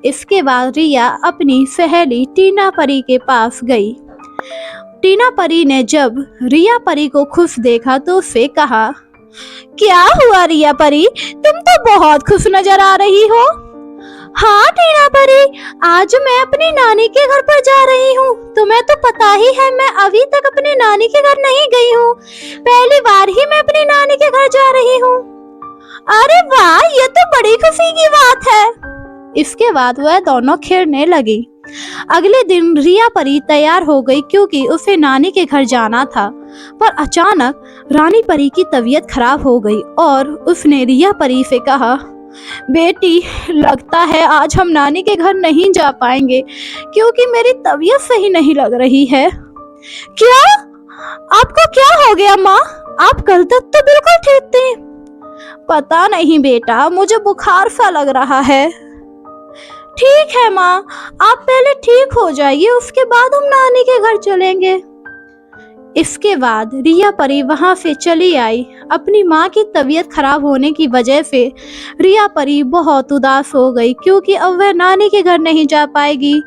इसके बाद रिया अपनी सहेली टीना परी के पास गई। टीना परी ने जब रिया परी को खुश देखा तो उसे कहा, क्या हुआ रिया परी, तुम तो बहुत खुश नजर आ रही हो। हाँ टीना परी, आज मैं अपनी नानी के घर पर जा रही हूँ। तुम्हें तो पता ही है मैं अभी तक अपने नानी के घर नहीं गई हूँ, पहली बार ही मैं अपनी नानी के घर जा रही हूँ। अरे वाह, ये तो बड़ी खुशी की बात है। इसके बाद वह दोनों खेलने लगी। अगले दिन रिया परी तैयार हो गई क्योंकि उसे नानी के घर जाना था, पर अचानक रानी परी की तबीयत खराब हो गई और उसने रिया परी से कहा, बेटी, लगता है आज हम नानी के घर नहीं जा पाएंगे क्योंकि मेरी तबीयत सही नहीं लग रही है। क्या? आपको क्या हो गया माँ? आप कल तक तो बिल्कुल ठीक थी। पता नहीं बेटा, मुझे बुखार सा लग रहा है। ठीक है माँ, आप पहले ठीक हो जाइए, उसके बाद हम नानी के घर चलेंगे। इसके बाद रिया परी वहां से चली आई। अपनी माँ की तबीयत खराब होने की वजह से रिया परी बहुत उदास हो गई क्योंकि अब वह नानी के घर नहीं जा पाएगी।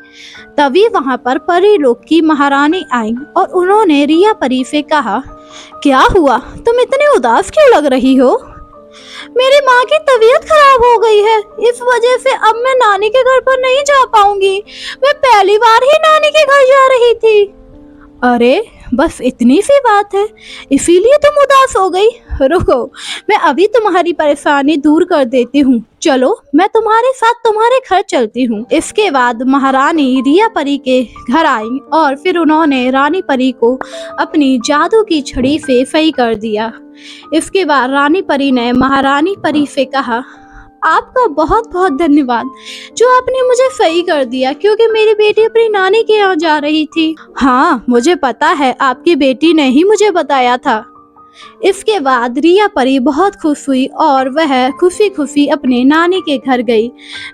तभी वहां पर परी लोक की महारानी आई और उन्होंने रिया परी से कहा, क्या हुआ, तुम इतनी उदास क्यों लग रही हो? मेरी माँ की तबीयत खराब हो गई है, इस वजह से अब मैं नानी के घर पर नहीं जा पाऊंगी। मैं पहली बार ही नानी के घर जा रही थी। अरे बस इतनी सी बात है, इसीलिए तुम उदास हो गई? रुको, मैं अभी तुम्हारी परेशानी दूर कर देती हूँ। चलो, मैं तुम्हारे साथ तुम्हारे घर चलती हूँ। इसके बाद महारानी रिया परी के घर आई और फिर उन्होंने रानी परी को अपनी जादू की छड़ी से सही कर दिया। इसके बाद रानी परी ने महारानी परी से कहा, आपका बहुत बहुत धन्यवाद जो आपने मुझे सही कर दिया, क्योंकि मेरी बेटी अपनी नानी के यहाँ जा रही थी। हाँ, मुझे पता है, आपकी बेटी ने ही मुझे बताया था। इसके बाद रिया परी बहुत खुश हुई और वह खुशी खुशी अपने नानी के घर गई।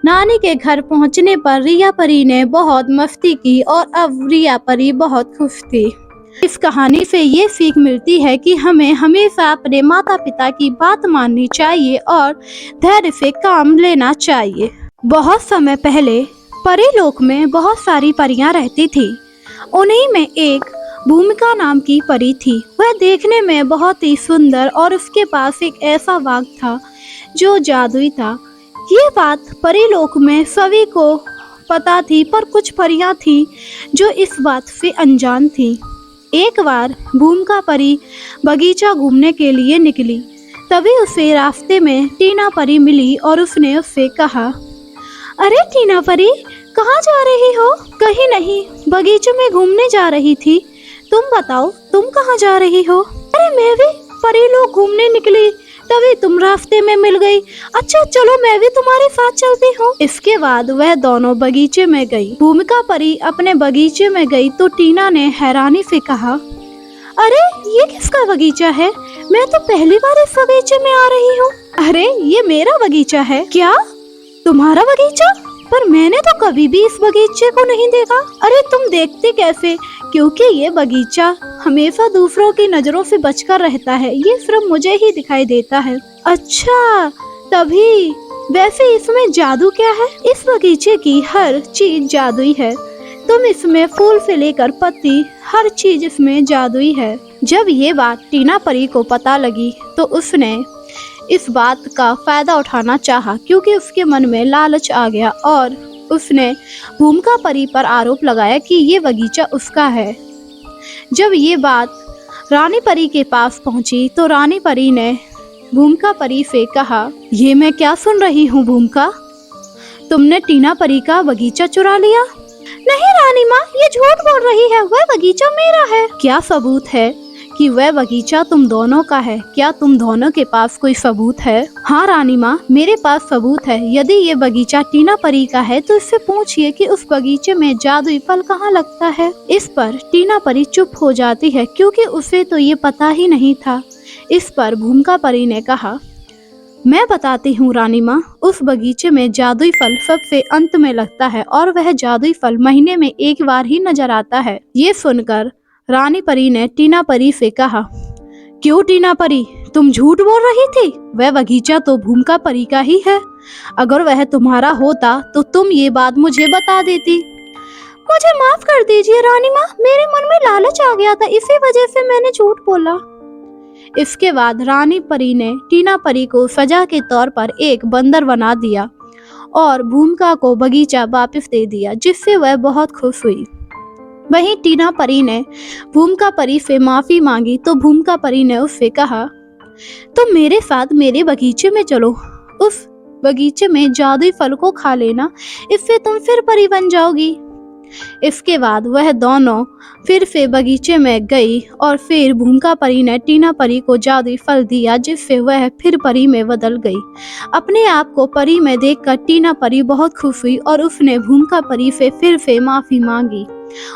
नानी के घर पहुँचने पर रिया परी ने बहुत मस्ती की और अब रिया परी बहुत खुश थी। इस कहानी से ये सीख मिलती है कि हमें हमेशा अपने माता पिता की बात माननी चाहिए और धैर्य से काम लेना चाहिए। बहुत समय पहले परी लोक में बहुत सारी परियां रहती थी। उन्हीं में एक भूमिका नाम की परी थी। वह देखने में बहुत ही सुंदर और उसके पास एक ऐसा बाग था जो जादुई था। ये बात परी लोक में सभी को पता थी, पर कुछ परियां थी जो इस बात से अनजान थी। एक बार भूमिका परी बगीचा घूमने के लिए निकली। तभी उसे रास्ते में टीना परी मिली और उसने उससे कहा, अरे टीना परी, कहाँ जा रही हो? कहीं नहीं, बगीचे में घूमने जा रही थी। तुम बताओ, तुम कहाँ जा रही हो? अरे मैं भी परी लोग घूमने निकली, तभी तुम रास्ते में मिल गई। अच्छा चलो, मैं भी तुम्हारे साथ चलती हूँ। इसके बाद वह दोनों बगीचे में गई। भूमिका परी अपने बगीचे में गई तो टीना ने हैरानी से कहा, अरे ये किसका बगीचा है? मैं तो पहली बार इस बगीचे में आ रही हूँ। अरे ये मेरा बगीचा है। क्या, तुम्हारा बगीचा? पर मैंने तो कभी भी इस बगीचे को नहीं देखा। अरे तुम देखते कैसे, क्योंकि ये बगीचा हमेशा दूसरों की नजरों से बचकर रहता है, ये सिर्फ मुझे ही दिखाई देता है। अच्छा तभी, वैसे इसमें जादू क्या है? इस बगीचे की हर चीज जादुई है। तुम इसमें फूल से लेकर पत्ती, हर चीज इसमें जादुई है। जब ये बात टीना परी को पता लगी तो उसने इस बात का फायदा उठाना चाहा, क्योंकि उसके मन में लालच आ गया और उसने भूमिका परी पर आरोप लगाया कि ये बगीचा उसका है। जब ये बात रानी परी के पास पहुंची तो रानी परी ने भूमिका परी से कहा, ये मैं क्या सुन रही हूँ भूमिका, तुमने टीना परी का बगीचा चुरा लिया? नहीं रानी माँ, ये झूठ बोल रही है, वह बगीचा मेरा है। क्या सबूत है कि वह बगीचा तुम दोनों का है? क्या तुम दोनों के पास कोई सबूत है? हाँ रानी माँ, मेरे पास सबूत है। यदि ये बगीचा टीना परी का है तो इससे पूछिए कि उस बगीचे में जादुई फल कहाँ लगता है। इस पर टीना परी चुप हो जाती है, क्योंकि उसे तो ये पता ही नहीं था। इस पर भूमिका परी ने कहा, मैं बताती हूँ रानी माँ, उस बगीचे में जादुई फल सबसे अंत में लगता है और वह जादुई फल महीने में एक बार ही नजर आता है। ये सुनकर रानी परी ने टीना परी से कहा, क्यों टीना परी, तुम झूठ बोल रही थी? वह बगीचा तो भूमिका परी का ही है। अगर वह तुम्हारा होता तो तुम ये बात मुझे बता देती। मुझे माफ कर दीजिए रानी माँ, मेरे मन में लालच आ गया था, इसी वजह से मैंने झूठ बोला। इसके बाद रानी परी ने टीना परी को सजा के तौर पर एक बंदर बना दिया और भूमिका को बगीचा वापस दे दिया, जिससे वह बहुत खुश हुई। वहीं टीना परी ने भूमिका परी से माफी मांगी तो भूमिका परी ने उससे कहा, तुम मेरे साथ मेरे बगीचे में चलो, उस बगीचे में जादुई फल को खा लेना, इससे तुम फिर परी बन जाओगी। इसके बाद वह दोनों फिर से बगीचे में गई और फिर भूमिका परी ने टीना परी को जादुई फल दिया, जिससे वह फिर परी में बदल गई। अपने आप को परी में देखकर टीना परी बहुत खुश हुई और उसने भूमिका परी से फिर से माफी मांगी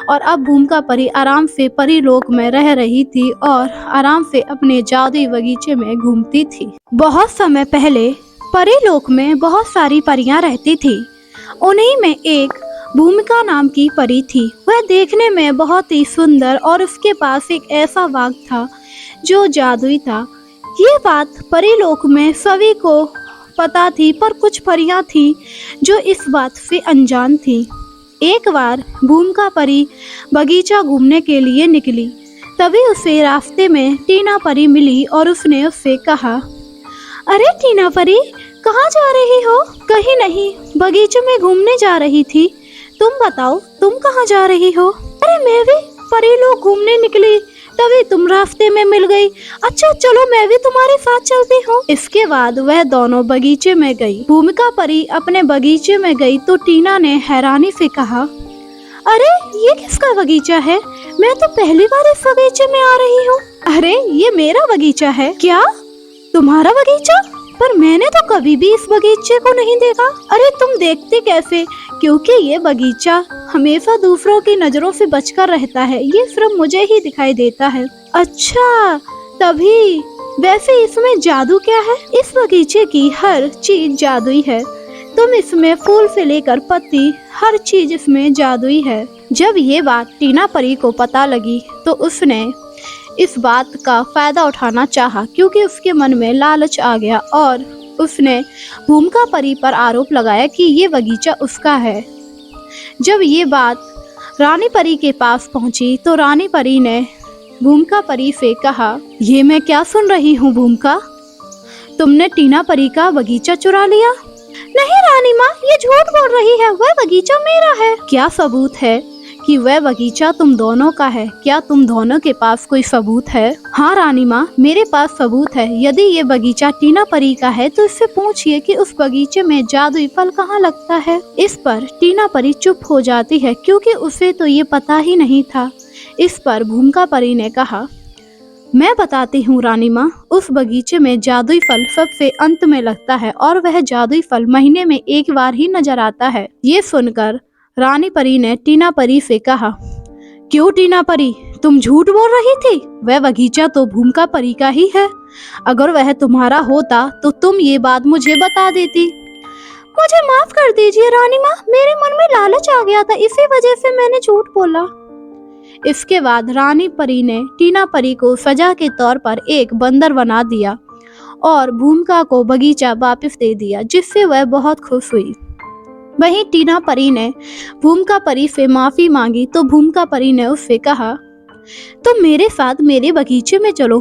और अब भूमिका परी आराम से परी लोक में रह रही थी और आराम से अपने जादुई बगीचे में घूमती थी। बहुत समय पहले परी लोक में बहुत सारी परियां रहती थी। उन्हीं में एक भूमिका नाम की परी थी। वह देखने में बहुत ही सुंदर और उसके पास एक ऐसा बाग था जो जादुई था। ये बात परी लोक में सभी को पता थी, पर कुछ परियां थी जो इस बात से अनजान थी। एक बार भूमिका परी बगीचा घूमने के लिए निकली, तभी उसे रास्ते में टीना परी मिली और उसने उससे कहा, अरे टीना परी, कहाँ जा रही हो? कहीं नहीं, बगीचे में घूमने जा रही थी। तुम बताओ, तुम कहाँ जा रही हो? अरे मैं भी परी लोग घूमने निकली, तभी तुम रास्ते में मिल गई। अच्छा चलो, मैं भी तुम्हारे साथ चलती हूँ। इसके बाद वह दोनों बगीचे में गई। भूमिका परी अपने बगीचे में गई तो टीना ने हैरानी से कहा, अरे ये किसका बगीचा है? मैं तो पहली बार इस बगीचे में आ रही हूँ। अरे ये मेरा बगीचा है। क्या तुम्हारा बगीचा? पर मैंने तो कभी भी इस बगीचे को नहीं देखा। अरे तुम देखते कैसे, क्योंकि ये बगीचा हमेशा दूसरों की नजरों से बचकर रहता है, ये सिर्फ मुझे ही दिखाई देता है। अच्छा तभी, वैसे इसमें जादू क्या है? इस बगीचे की हर चीज जादुई है। तुम इसमें फूल से लेकर पत्ती, हर चीज इसमें जादुई है। जब ये बात टीना परी को पता लगी तो उसने इस बात का फायदा उठाना चाहा, क्योंकि उसके मन में लालच आ गया और उसने भूमिका परी पर आरोप लगाया कि ये बगीचा उसका है। जब ये बात रानी परी के पास पहुंची तो रानी परी ने भूमिका परी से कहा, ये मैं क्या सुन रही हूँ भूमिका, तुमने टीना परी का बगीचा चुरा लिया? नहीं रानी माँ, ये झूठ बोल रही है, वह बगीचा मेरा है। क्या सबूत है कि वह बगीचा तुम दोनों का है? क्या तुम दोनों के पास कोई सबूत है? हाँ रानी माँ, मेरे पास सबूत है। यदि ये बगीचा टीना परी का है तो इससे पूछिए कि उस बगीचे में जादुई फल कहाँ लगता है। इस पर टीना परी चुप हो जाती है, क्योंकि उसे तो ये पता ही नहीं था। इस पर भूमिका परी ने कहा, मैं बताती हूँ रानी माँ, उस बगीचे में जादुई फल सबसे अंत में लगता है और वह जादुई फल महीने में एक बार ही नजर आता है। ये सुनकर रानी परी ने टीना परी से कहा, क्यों टीना परी, तुम झूठ बोल रही थी? वह बगीचा तो भूमिका परी का ही है। अगर वह तुम्हारा होता तो तुम ये बात मुझे बता देती। मुझे माफ कर दीजिए रानी माँ, मेरे मन में लालच आ गया था, इसी वजह से मैंने झूठ बोला। इसके बाद रानी परी ने टीना परी को सजा के तौर पर एक बंदर बना दिया और भूमिका को बगीचा वापस दे दिया, जिससे वह बहुत खुश हुई। वहीं टीना परी ने भूमिका परी से माफी मांगी तो भूमिका परी ने उससे कहा, तुम मेरे साथ मेरे बगीचे में चलो,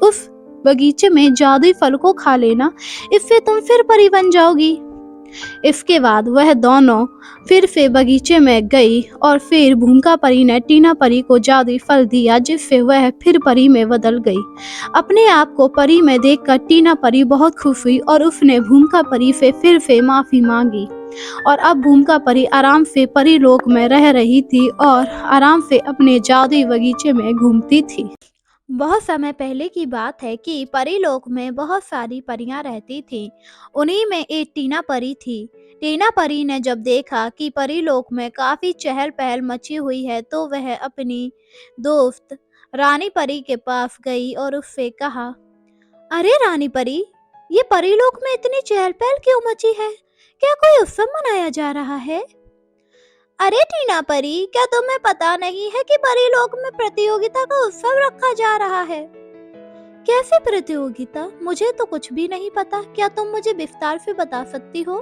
उस बगीचे में जादुई फल को खा लेना, इससे तुम फिर परी बन जाओगी। इसके बाद वह दोनों फिर से बगीचे में गई और फिर भूमिका परी ने टीना परी को जादुई फल दिया, जिससे वह फिर परी में बदल गई। अपने आप को परी में देखकर टीना परी बहुत खुश हुई और उसने भूमिका परी से फिर से माफी मांगी और अब भूमिका परी आराम से परी लोक में रह रही थी और आराम से अपने जादुई बगीचे में घूमती थी। बहुत समय पहले की बात है कि परी लोक में बहुत सारी परियां रहती थीं। उन्हीं में एक टीना परी थी। टीना परी ने जब देखा कि परी लोक में काफी चहल पहल मची हुई है तो वह अपनी दोस्त रानी परी के पास गई और उससे कहा, अरे रानी परी, ये परी लोक में इतनी चहल पहल क्यों मची है? क्या कोई उत्सव मनाया जा रहा है? अरे टीना परी, क्या तुम्हें पता नहीं है कि परी लोक में प्रतियोगिता का उत्सव रखा जा रहा है? कैसी प्रतियोगिता? मुझे तो कुछ भी नहीं पता, क्या तुम मुझे विस्तार से बता सकती हो?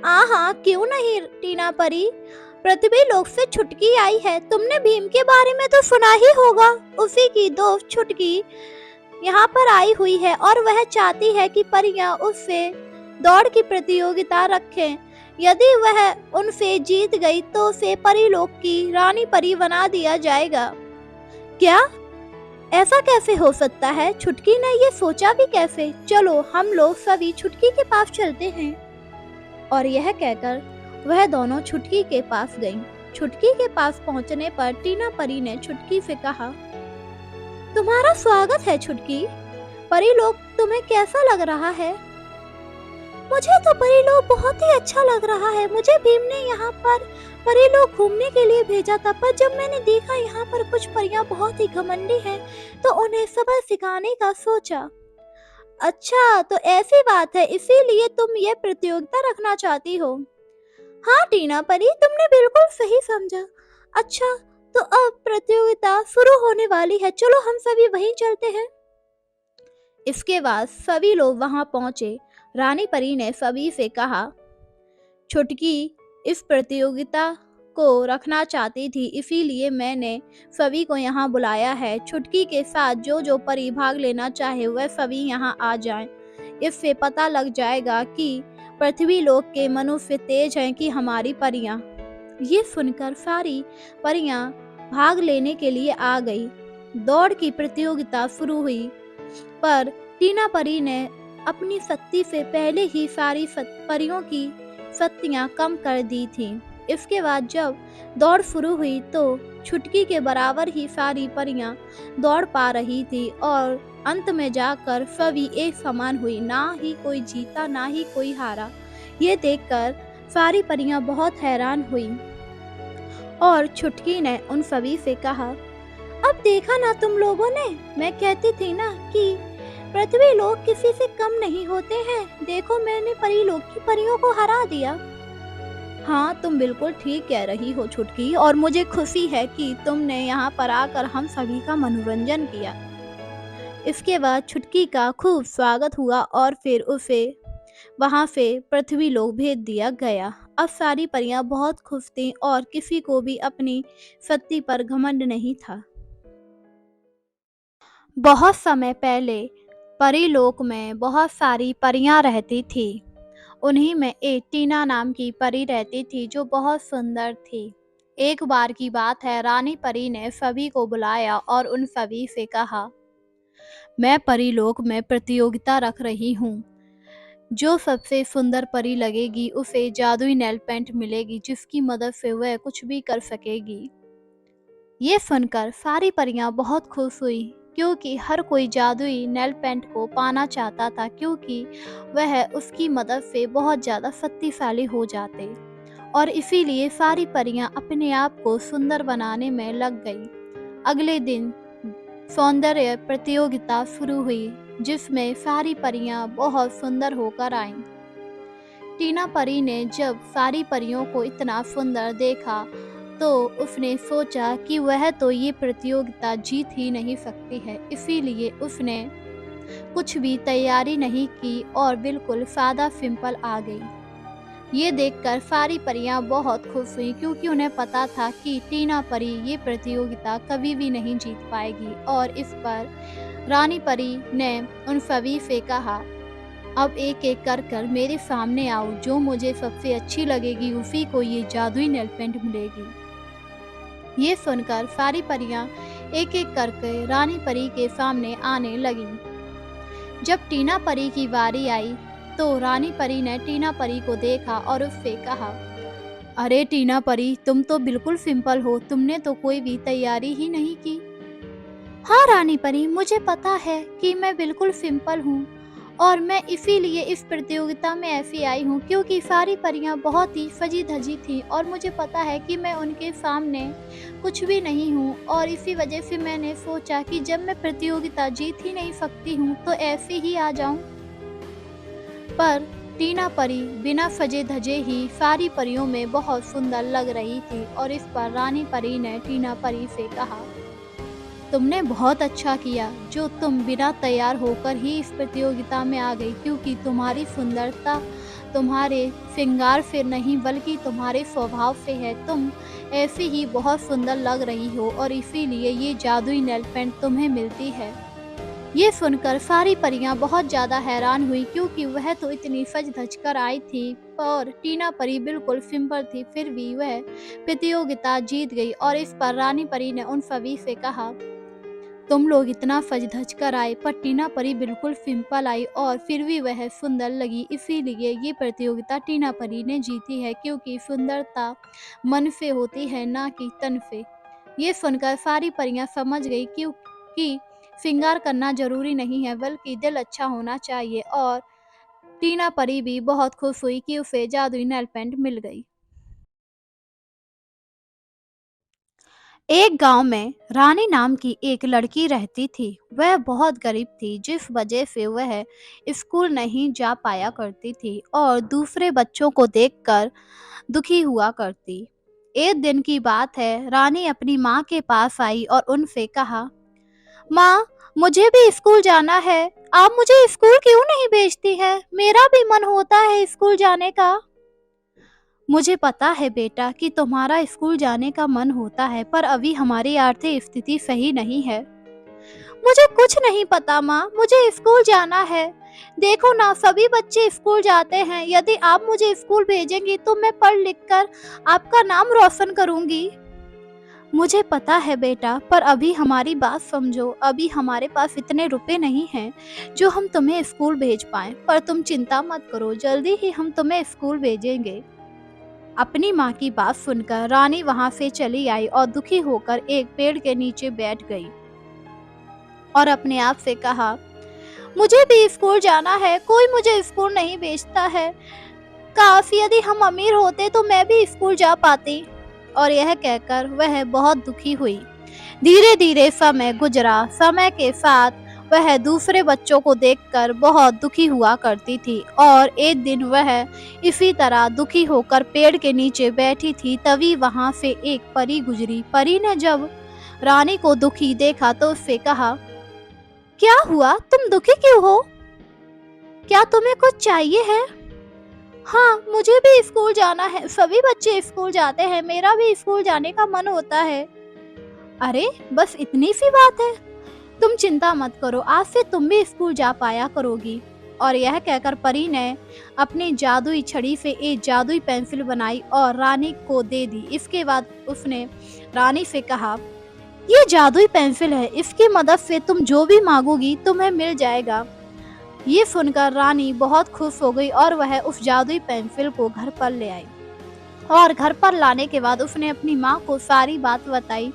हाँ, क्यों नहीं टीना परी, पृथ्वी लोक से छुटकी आई है। तुमने भीम के बारे में तो सुना ही होगा। उसी की दोस्त छुटकी यहाँ पर आई हुई है और वह चाहती है कि परियां उससे दौड़ की प्रतियोगिता रखें। यदि वह उनसे जीत गई तो उसे परी लोक की रानी परी बना दिया जाएगा। क्या? ऐसा कैसे हो सकता है? छुटकी ने ये सोचा भी कैसे? चलो हम लोग सभी छुटकी के पास चलते हैं। और यह कहकर वह दोनों छुटकी के पास गईं। छुटकी के पास पहुंचने पर टीना परी ने छुटकी से कहा, तुम्हारा स्वागत है छुटकी। परी लोक तुम्हें कैसा लग रहा है? मुझे तो परी लोक बहुत ही अच्छा लग रहा है। मुझे भीम ने यहाँ पर परी लोक घूमने के लिए भेजा था, पर जब मैंने देखा यहाँ पर कुछ परियां बहुत ही घमंडी हैं, तो उन्हें सबक सिखाने का सोचा। अच्छा, तो ऐसी बात है, इसीलिए तुम ये प्रतियोगिता रखना चाहती हो? हाँ टीना परी, तुमने बिल्कुल सही समझा। अच्छा, तो अब प्रतियोगिता शुरू होने वाली है, चलो हम सभी वहीं चलते हैं। इसके बाद सभी लोग वहां पहुंचे। रानी परी ने सभी से कहा, छुटकी इस प्रतियोगिता को रखना चाहती थी, इसीलिए मैंने सभी को यहाँ बुलाया है। छुटकी के साथ जो जो परी भाग लेना चाहे वह सभी यहाँ आ जाएं। इससे पता लग जाएगा कि पृथ्वी लोक के मनुष्य तेज हैं कि हमारी परियां। ये सुनकर सारी परियां भाग लेने के लिए आ गई। दौड़ की प्रतियोगिता शुरू हुई, पर टीना परी ने अपनी शक्ति से पहले ही सारी परियों की शक्तियां कम कर दी थीं। इसके बाद जब दौड़ शुरू हुई तो छुटकी के बराबर ही सारी परियां दौड़ पा रही थी और अंत में जाकर सभी एक समान हुई। ना ही कोई जीता ना ही कोई हारा। ये देखकर सारी परियां बहुत हैरान हुई और छुटकी ने उन सभी से कहा, अब देखा ना तुम लोगों ने, मैं कहती थी ना कि पृथ्वी लोक किसी से कम नहीं होते हैं। देखो मैंने परी लोक की परियों को हरा दिया। हाँ, तुम बिल्कुल ठीक कह रही हो छुटकी, और मुझे खुशी है कि तुमने यहाँ पर आकर हम सभी का मनोरंजन किया। इसके बाद छुटकी का खूब स्वागत हुआ और फिर उसे वहाँ से पृथ्वी लोक भेज दिया गया। अब सारी परियां बहुत खुश थीं और किसी को भी अपनी शक्ति पर घमंड नहीं था। बहुत समय पहले परी लोक में बहुत सारी परियां रहती थी। उन्हीं में एक टीना नाम की परी रहती थी जो बहुत सुंदर थी। एक बार की बात है, रानी परी ने सभी को बुलाया और उन सभी से कहा, मैं परी लोक में प्रतियोगिता रख रही हूँ। जो सबसे सुंदर परी लगेगी उसे जादुई नेल पेंट मिलेगी, जिसकी मदद से वह कुछ भी कर सकेगी। ये सुनकर सारी परियां बहुत खुश हुई, क्योंकि हर कोई जादुई नेल पेंट को पाना चाहता था, क्योंकि वह उसकी मदद से बहुत ज़्यादा शक्तिशाली हो जाते। और इसीलिए सारी परियां अपने आप को सुंदर बनाने में लग गई। अगले दिन सौंदर्य प्रतियोगिता शुरू हुई, जिसमें सारी परियां बहुत सुंदर होकर आईं। टीना परी ने जब सारी परियों को इतना सुंदर देखा तो उसने सोचा कि वह तो ये प्रतियोगिता जीत ही नहीं सकती है, इसीलिए उसने कुछ भी तैयारी नहीं की और बिल्कुल सादा सिंपल आ गई। ये देखकर सारी परियां बहुत खुश हुई क्योंकि उन्हें पता था कि टीना परी ये प्रतियोगिता कभी भी नहीं जीत पाएगी। और इस पर रानी परी ने उन सभी से कहा, अब एक एक कर कर मेरे सामने आओ, जो मुझे सबसे अच्छी लगेगी उसी को ये जादुई नेल पेंट मिलेगी। ये सुनकर सारी परियां एक एक करके रानी परी के सामने आने लगी। जब टीना परी की बारी आई तो रानी परी ने टीना परी को देखा और उससे कहा, अरे टीना परी, तुम तो बिल्कुल सिंपल हो, तुमने तो कोई भी तैयारी ही नहीं की। हाँ रानी परी, मुझे पता है कि मैं बिल्कुल सिंपल हूँ और मैं इसीलिए इस प्रतियोगिता में ऐसी आई हूँ क्योंकि सारी परियां बहुत ही सजी धजी थी और मुझे पता है कि मैं उनके सामने कुछ भी नहीं हूँ। और इसी वजह से मैंने सोचा कि जब मैं प्रतियोगिता जीत ही नहीं सकती हूँ तो ऐसे ही आ जाऊं। पर टीना परी बिना सजे धजे ही सारी परियों में बहुत सुंदर लग रही थी और इस पर रानी परी ने टीना परी से कहा, तुमने बहुत अच्छा किया जो तुम बिना तैयार होकर ही इस प्रतियोगिता में आ गई, क्योंकि तुम्हारी सुंदरता तुम्हारे श्रृंगार से नहीं बल्कि तुम्हारे स्वभाव से है। तुम ऐसी ही बहुत सुंदर लग रही हो और इसीलिए ये जादुई नेल पेंट तुम्हें मिलती है। ये सुनकर सारी परियां बहुत ज़्यादा हैरान हुई क्योंकि वह तो इतनी सज धज कर आई थी और टीना परी बिल्कुल सिंपल थी, फिर भी वह प्रतियोगिता जीत गई। और इस पर रानी परी ने उन सभी से कहा, तुम लोग इतना सज धज कर आए पर टीना परी बिल्कुल सिंपल आई और फिर भी वह सुंदर लगी, इसीलिए ये प्रतियोगिता टीना परी ने जीती है क्योंकि सुंदरता मन से होती है ना कि तन से। ये सुनकर सारी परियां समझ गई क्योंकि श्रृंगार करना जरूरी नहीं है बल्कि दिल अच्छा होना चाहिए। और टीना परी भी बहुत खुश हुई कि उसे जादुई नेल पेंट मिल गई। एक गांव में रानी नाम की एक लड़की रहती थी। वह बहुत गरीब थी जिस वजह से वह स्कूल नहीं जा पाया करती थी और दूसरे बच्चों को देखकर दुखी हुआ करती। एक दिन की बात है, रानी अपनी माँ के पास आई और उनसे कहा, माँ, मुझे भी स्कूल जाना है, आप मुझे स्कूल क्यों नहीं भेजती है? मेरा भी मन होता है स्कूल जाने का। मुझे पता है बेटा कि तुम्हारा स्कूल जाने का मन होता है, पर अभी हमारी आर्थिक स्थिति सही नहीं है। मुझे कुछ नहीं पता माँ, मुझे स्कूल जाना है। देखो ना, सभी बच्चे स्कूल जाते हैं, यदि आप मुझे स्कूल भेजेंगी तो मैं पढ़ लिख कर आपका नाम रोशन करूंगी। मुझे पता है बेटा, पर अभी हमारी बात समझो, अभी हमारे पास इतने रुपए नहीं हैं जो हम तुम्हें स्कूल भेज पाएं, पर तुम चिंता मत करो, जल्दी ही हम तुम्हें स्कूल भेजेंगे। अपनी माँ की बात सुनकर रानी वहां से चली आई और दुखी होकर एक पेड़ के नीचे बैठ गई और अपने आप से कहा, मुझे भी स्कूल जाना है, कोई मुझे स्कूल नहीं भेजता है। काश यदि हम अमीर होते तो मैं भी स्कूल जा पाती। और यह कहकर वह बहुत दुखी हुई। धीरे धीरे समय गुजरा। समय के साथ वह दूसरे बच्चों को देखकर बहुत दुखी हुआ करती थी और एक दिन वह इसी तरह दुखी होकर पेड़ के नीचे बैठी थी, तभी वहां से एक परी गुजरी। परी ने जब रानी को दुखी देखा तो उससे कहा, क्या हुआ, तुम दुखी क्यों हो? क्या तुम्हें कुछ चाहिए है? हाँ, मुझे भी स्कूल जाना है, सभी बच्चे स्कूल जाते हैं, मेरा भी स्कूल जाने का मन होता है। अरे बस इतनी सी बात है, तुम चिंता मत करो, आज से तुम भी स्कूल जा पाया करोगी। और यह कहकर परी ने अपनी जादुई छड़ी से एक जादुई पेंसिल बनाई और रानी को दे दी। इसके बाद उसने रानी से कहा, ये जादुई पेंसिल है, इसकी मदद से तुम जो भी मांगोगी तुम्हें मिल जाएगा। ये सुनकर रानी बहुत खुश हो गई और वह उस जादुई पेंसिल को घर पर ले आई और घर पर लाने के बाद उसने अपनी माँ को सारी बात बताई।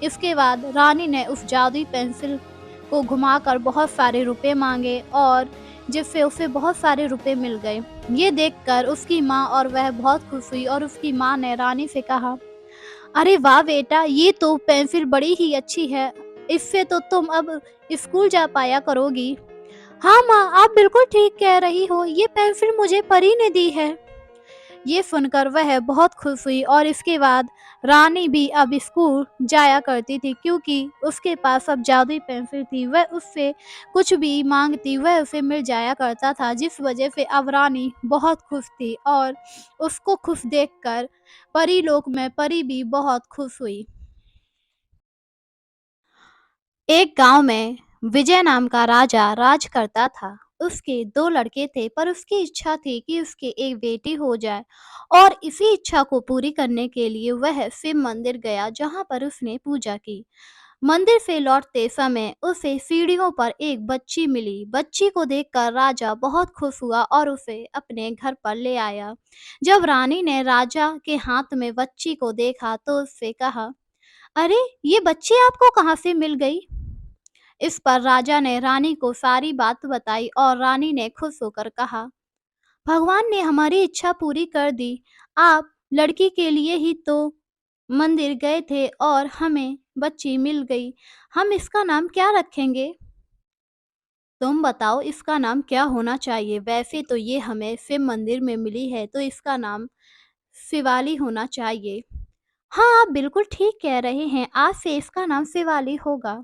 इसके बाद रानी ने उस जादुई पेंसिल को घुमाकर बहुत सारे रुपए मांगे और जिससे उसे बहुत सारे रुपए मिल गए। ये देखकर उसकी माँ और वह बहुत खुश हुई और उसकी माँ ने रानी से कहा, अरे वाह बेटा, ये तो पेंसिल बड़ी ही अच्छी है, इससे तो तुम अब स्कूल जा पाया करोगी। हाँ माँ, आप बिल्कुल ठीक कह रही हो, ये पेंसिल मुझे परी ने दी है। ये सुनकर वह बहुत खुश हुई और इसके बाद रानी भी अब स्कूल जाया करती थी, क्योंकि उसके पास अब जादुई पेंसिल थी। वह उससे कुछ भी मांगती वह उसे मिल जाया करता था, जिस वजह से अब रानी बहुत खुश थी और उसको खुश देखकर परी लोक में परी भी बहुत खुश हुई। एक गांव में विजय नाम का राजा राज करता था। उसके 2 लड़के थे, पर उसकी इच्छा थी कि उसकी एक बेटी हो जाए, और इसी इच्छा को पूरी करने के लिए वह शिव मंदिर गया, जहां पर उसने पूजा की। मंदिर से लौटते समय उसे सीढ़ियों पर एक बच्ची मिली। बच्ची को देखकर राजा बहुत खुश हुआ और उसे अपने घर पर ले आया। जब रानी ने राजा के हाथ में बच्ची को देखा तो उससे कहा, अरे, ये बच्ची आपको कहाँ से मिल गई? इस पर राजा ने रानी को सारी बात बताई और रानी ने खुश होकर कहा, भगवान ने हमारी इच्छा पूरी कर दी। आप लड़की के लिए ही तो मंदिर गए थे और हमें बच्ची मिल गई। हम इसका नाम क्या रखेंगे? तुम बताओ, इसका नाम क्या होना चाहिए? वैसे तो ये हमें शिव मंदिर में मिली है, तो इसका नाम शिवाली होना चाहिए। हाँ, आप बिल्कुल ठीक कह रहे हैं, आज से इसका नाम शिवाली होगा।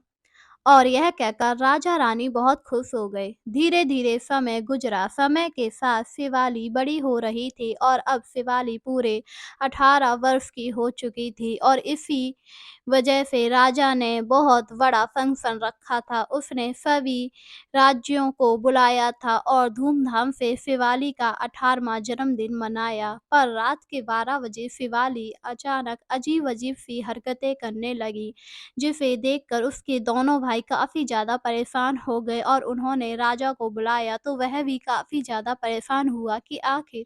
और यह कहकर राजा रानी बहुत खुश हो गए। धीरे धीरे समय गुजरा। समय के साथ शिवाली बड़ी हो रही थी और अब शिवाली पूरे 18 वर्ष की हो चुकी थी, और इसी वजह से राजा ने बहुत बड़ा फंक्शन रखा था। उसने सभी राज्यों को बुलाया था और धूमधाम से शिवाली का 18वां जन्मदिन मनाया। पर रात के 12 बजे शिवाली अचानक अजीब अजीब सी हरकतें करने लगी, जिसे देखकर उसके दोनों भाई काफ़ी ज़्यादा परेशान हो गए और उन्होंने राजा को बुलाया, तो वह भी काफ़ी ज़्यादा परेशान हुआ कि आखिर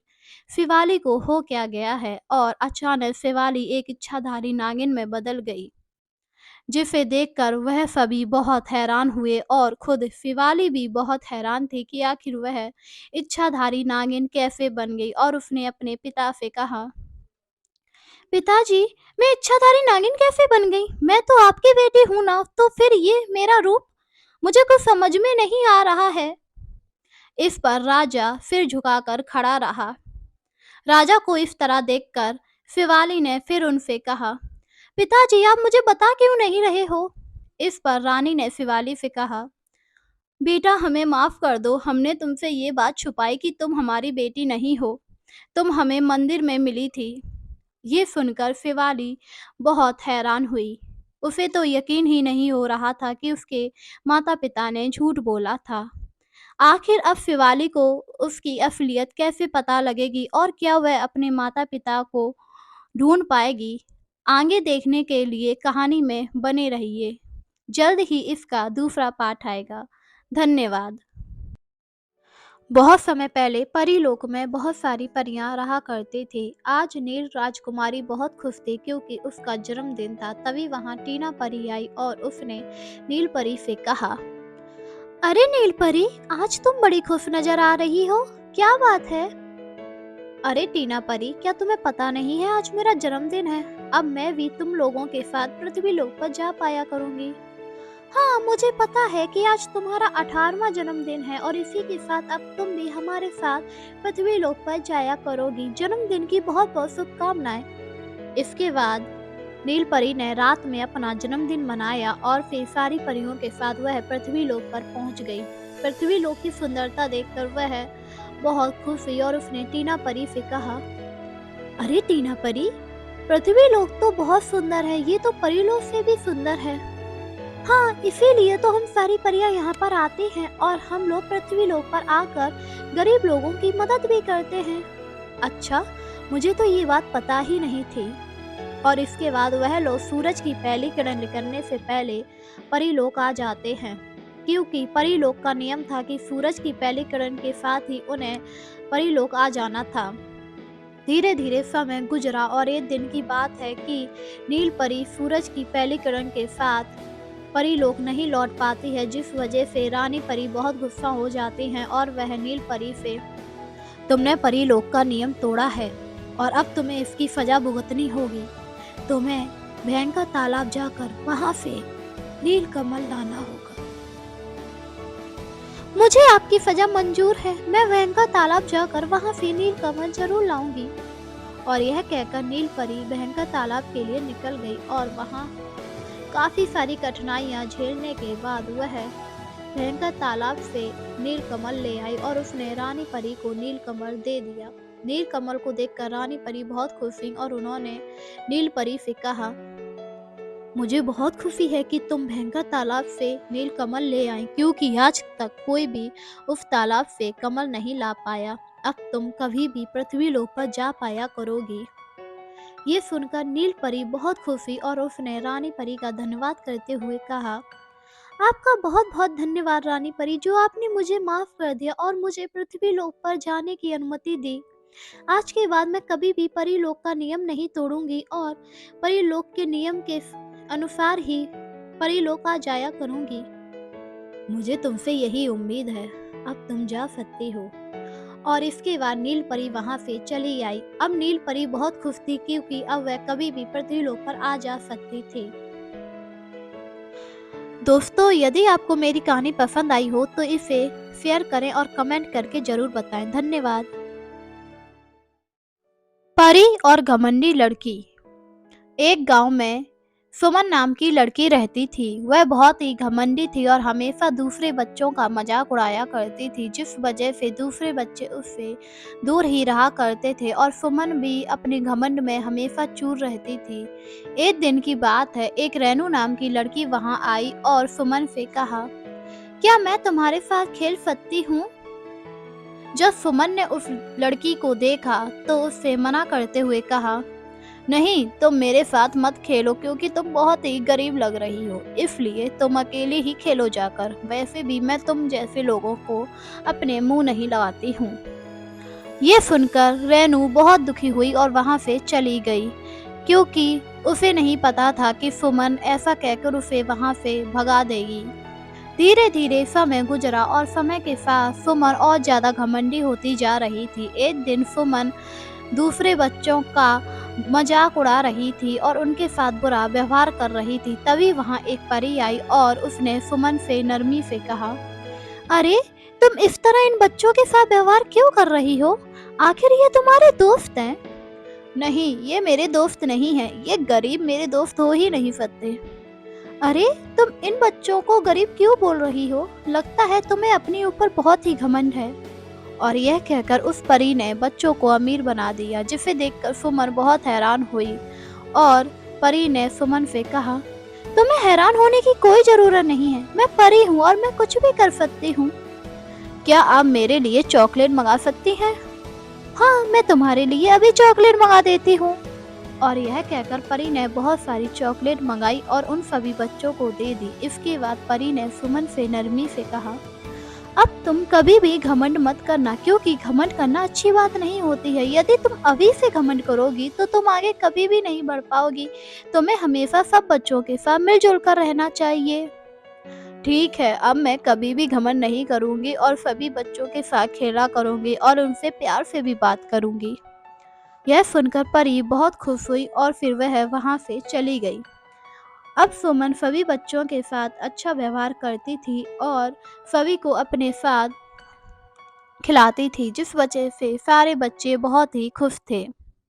शिवाली को हो क्या गया है। और अचानक शिवाली एक इच्छाधारी नागिन में बदल गई, जिसे देखकर वह सभी बहुत हैरान हुए और खुद शिवाली भी बहुत हैरान थी कि आखिर वह इच्छाधारी नागिन कैसे बन गई। और उसने अपने पिता से कहा, पिताजी, मैं इच्छाधारी नागिन कैसे बन गई? मैं तो आपकी बेटी हूं ना, तो फिर ये मेरा रूप मुझे कुछ समझ में नहीं आ रहा है। इस पर राजा सिर झुकाकर खड़ा रहा। राजा को इस तरह देखकर शिवाली ने फिर उनसे कहा, पिताजी, आप मुझे बता क्यों नहीं रहे हो? इस पर रानी ने शिवाली से कहा, बेटा, हमें माफ कर दो, हमने तुमसे ये बात छुपाई कि तुम हमारी बेटी नहीं हो, तुम हमें मंदिर में मिली थी। ये सुनकर शिवाली बहुत हैरान हुई। उसे तो यकीन ही नहीं हो रहा था कि उसके माता पिता ने झूठ बोला था। आखिर अब शिवाली को उसकी असलियत कैसे पता लगेगी और क्या वह अपने माता पिता को ढूंढ पाएगी? आगे देखने के लिए कहानी में बने रहिए। जल्द ही इसका दूसरा पार्ट आएगा। धन्यवाद। बहुत समय पहले परीलोक में बहुत सारी परियां रहा करती थी। आज नील राजकुमारी बहुत खुश थी क्योंकि उसका जन्मदिन था। तभी वहां टीना परी आई और उसने नील परी से कहा, अरे नील परी, आज तुम बड़ी खुश नजर आ रही हो, क्या बात है? अरे टीना परी, क्या तुम्हें पता नहीं है, आज मेरा जन्मदिन है। अब मैं भी तुम लोगों के साथ पृथ्वी लोक पर जा पाया करूंगी। हाँ, मुझे पता है कि आज तुम्हारा 18वां जन्मदिन है और इसी के साथ अब तुम भी हमारे साथ पृथ्वी लोक पर जाया करोगी। जन्मदिन की बहुत बहुत शुभकामनाएं। इसके बाद नील परी ने रात में अपना जन्मदिन मनाया और फिर सारी परियों के साथ वह पृथ्वी लोक पर पहुंच गई। पृथ्वी लोक की सुंदरता देखकर वह बहुत खुश हुई और उसने टीना परी से कहा, अरे टीना परी, पृथ्वी लोक तो बहुत सुंदर है, ये तो परीलोक से भी सुंदर है। हाँ, इसीलिए तो हम सारी परियां यहाँ पर आते हैं और हम लोग पृथ्वी लोक पर आकर गरीब लोगों की मदद भी करते हैं। अच्छा, मुझे तो ये बात पता ही नहीं थी। और इसके बाद वह लोग सूरज की पहली किरण निकलने से पहले परीलोक आ जाते हैं, क्योंकि परीलोक का नियम था कि सूरज की पहली किरण के साथ ही उन्हें परीलोक आ जाना था। धीरे धीरे समय गुजरा और एक दिन की बात है कि नील परी सूरज की पहली किरण के साथ परीलोक नहीं लौट पाती है, जिस वजह से रानी परी बहुत गुस्सा हो जाती हैं और वह नील परी से, तुमने परीलोक का नियम तोड़ा है और अब तुम्हें इसकी सजा भुगतनी होगी। तुम्हें भयंकर तालाब जाकर वहां से नील कमल लाना होगा। मुझे आपकी सजा मंजूर है। मैं भयंकर तालाब जाकर वहाँ से नीलकमल जरूर लाऊंगी। और यह कहकर नील परी भयंकर तालाब के लिए निकल गई और वहाँ काफी सारी कठिनाइयाँ झेलने के बाद वह भयंकर तालाब से नीलकमल ले आई और उसने रानी परी को नीलकमल दे दिया। नीलकमल को देखकर रानी परी बहुत खुश हुई और उन्होंने नील परी से कहा, मुझे बहुत खुशी है कि तुम भयंकर तालाब से नीलकमल ले आई, क्योंकि आज तक कोई भी उस तालाब से कमल नहीं ला पाया। अब तुम कभी भी पृथ्वी लोक पर जा पाया करोगी। ये सुनकर नील परी बहुत खुश हुई और उसने रानी परी का धन्यवाद करते हुए कहा, आपका बहुत बहुत धन्यवाद रानी परी, जो आपने मुझे माफ कर दिया और मुझे पृथ्वी लोक पर जाने की अनुमति दी। आज के बाद मैं कभी भी परी लोक का नियम नहीं तोड़ूंगी और परी लोक के नियम के अनुसार ही परी लोक आ जाया करूंगी। मुझे तुमसे यही उम्मीद है। अब तुम जा सकती हो। और इसके बाद नील परी वहां से चली आई। अब नील परी बहुत खुश थी, क्योंकि अब वह कभी भी पृथ्वी लोक पर आ जा सकती थी। दोस्तों, यदि आपको मेरी कहानी पसंद आई हो तो इसे शेयर करें और कमेंट करके जरूर बताएं। धन्यवाद। परी और घमंडी लड़की। एक गांव में सुमन नाम की लड़की रहती थी। वह बहुत ही घमंडी थी और हमेशा दूसरे बच्चों का मजाक उड़ाया करती थी, जिस वजह से दूसरे बच्चे उससे दूर ही रहा करते थे और सुमन भी अपने घमंड में हमेशा चूर रहती थी। एक दिन की बात है, एक रेनू नाम की लड़की वहां आई और सुमन से कहा, क्या मैं तुम्हारे साथ खेल सकती हूँ? जब सुमन ने उस लड़की को देखा तो उससे मना करते हुए कहा, नहीं, तुम मेरे साथ मत खेलो, क्योंकि तुम बहुत ही गरीब लग रही हो, इसलिए तुम अकेले ही खेलो जाकर। वैसे भी मैं तुम जैसे लोगों को अपने मुंह नहीं लगाती हूँ। ये सुनकर रेनू बहुत दुखी हुई और वहां से चली गई, क्योंकि उसे नहीं पता था कि सुमन ऐसा कहकर उसे वहां से भगा देगी। धीरे धीरे समय गुजरा और समय के साथ सुमन और ज्यादा घमंडी होती जा रही थी। एक दिन सुमन दूसरे बच्चों का मजाक उड़ा रही थी और उनके साथ बुरा व्यवहार कर रही थी। तभी वहां एक परी आई और उसने सुमन से नरमी से कहा, अरे तुम इस तरह इन बच्चों के साथ व्यवहार क्यों कर रही हो? आखिर ये तुम्हारे दोस्त हैं? नहीं, ये मेरे दोस्त नहीं हैं। ये गरीब मेरे दोस्त हो ही नहीं सकते। अरे तुम इन बच्चों को गरीब क्यों बोल रही हो? लगता है तुम्हें अपने ऊपर बहुत ही घमंड है। और यह कहकर उस परी ने बच्चों को अमीर बना दिया, जिसे देखकर सुमन बहुत हैरान हुई और परी ने सुमन से कहा, तुम्हें हैरान होने की कोई जरूरत नहीं है। मैं परी हूँ और मैं कुछ भी कर सकती हूँ। क्या आप मेरे लिए चॉकलेट मंगा सकती हैं? हाँ, मैं तुम्हारे लिए अभी चॉकलेट मंगा देती हूँ। और यह कहकर परी ने बहुत सारी चॉकलेट मंगाई और उन सभी बच्चों को दे दी। इसके बाद परी ने सुमन से नरमी से कहा, अब तुम कभी भी घमंड मत करना, क्योंकि घमंड करना अच्छी बात नहीं होती है। यदि तुम अभी से घमंड करोगी तो तुम आगे कभी भी नहीं बढ़ पाओगी। तुम्हें हमेशा सब बच्चों के साथ मिलजुल कर रहना चाहिए। ठीक है, अब मैं कभी भी घमंड नहीं करूंगी और सभी बच्चों के साथ खेला करूंगी और उनसे प्यार से भी बात करूंगी। यह सुनकर परी बहुत खुश हुई और फिर वह वहां से चली गई। अब सुमन सभी बच्चों के साथ अच्छा व्यवहार करती थी और सभी को अपने साथ खिलाती थी, जिस वजह से सारे बच्चे बहुत ही खुश थे।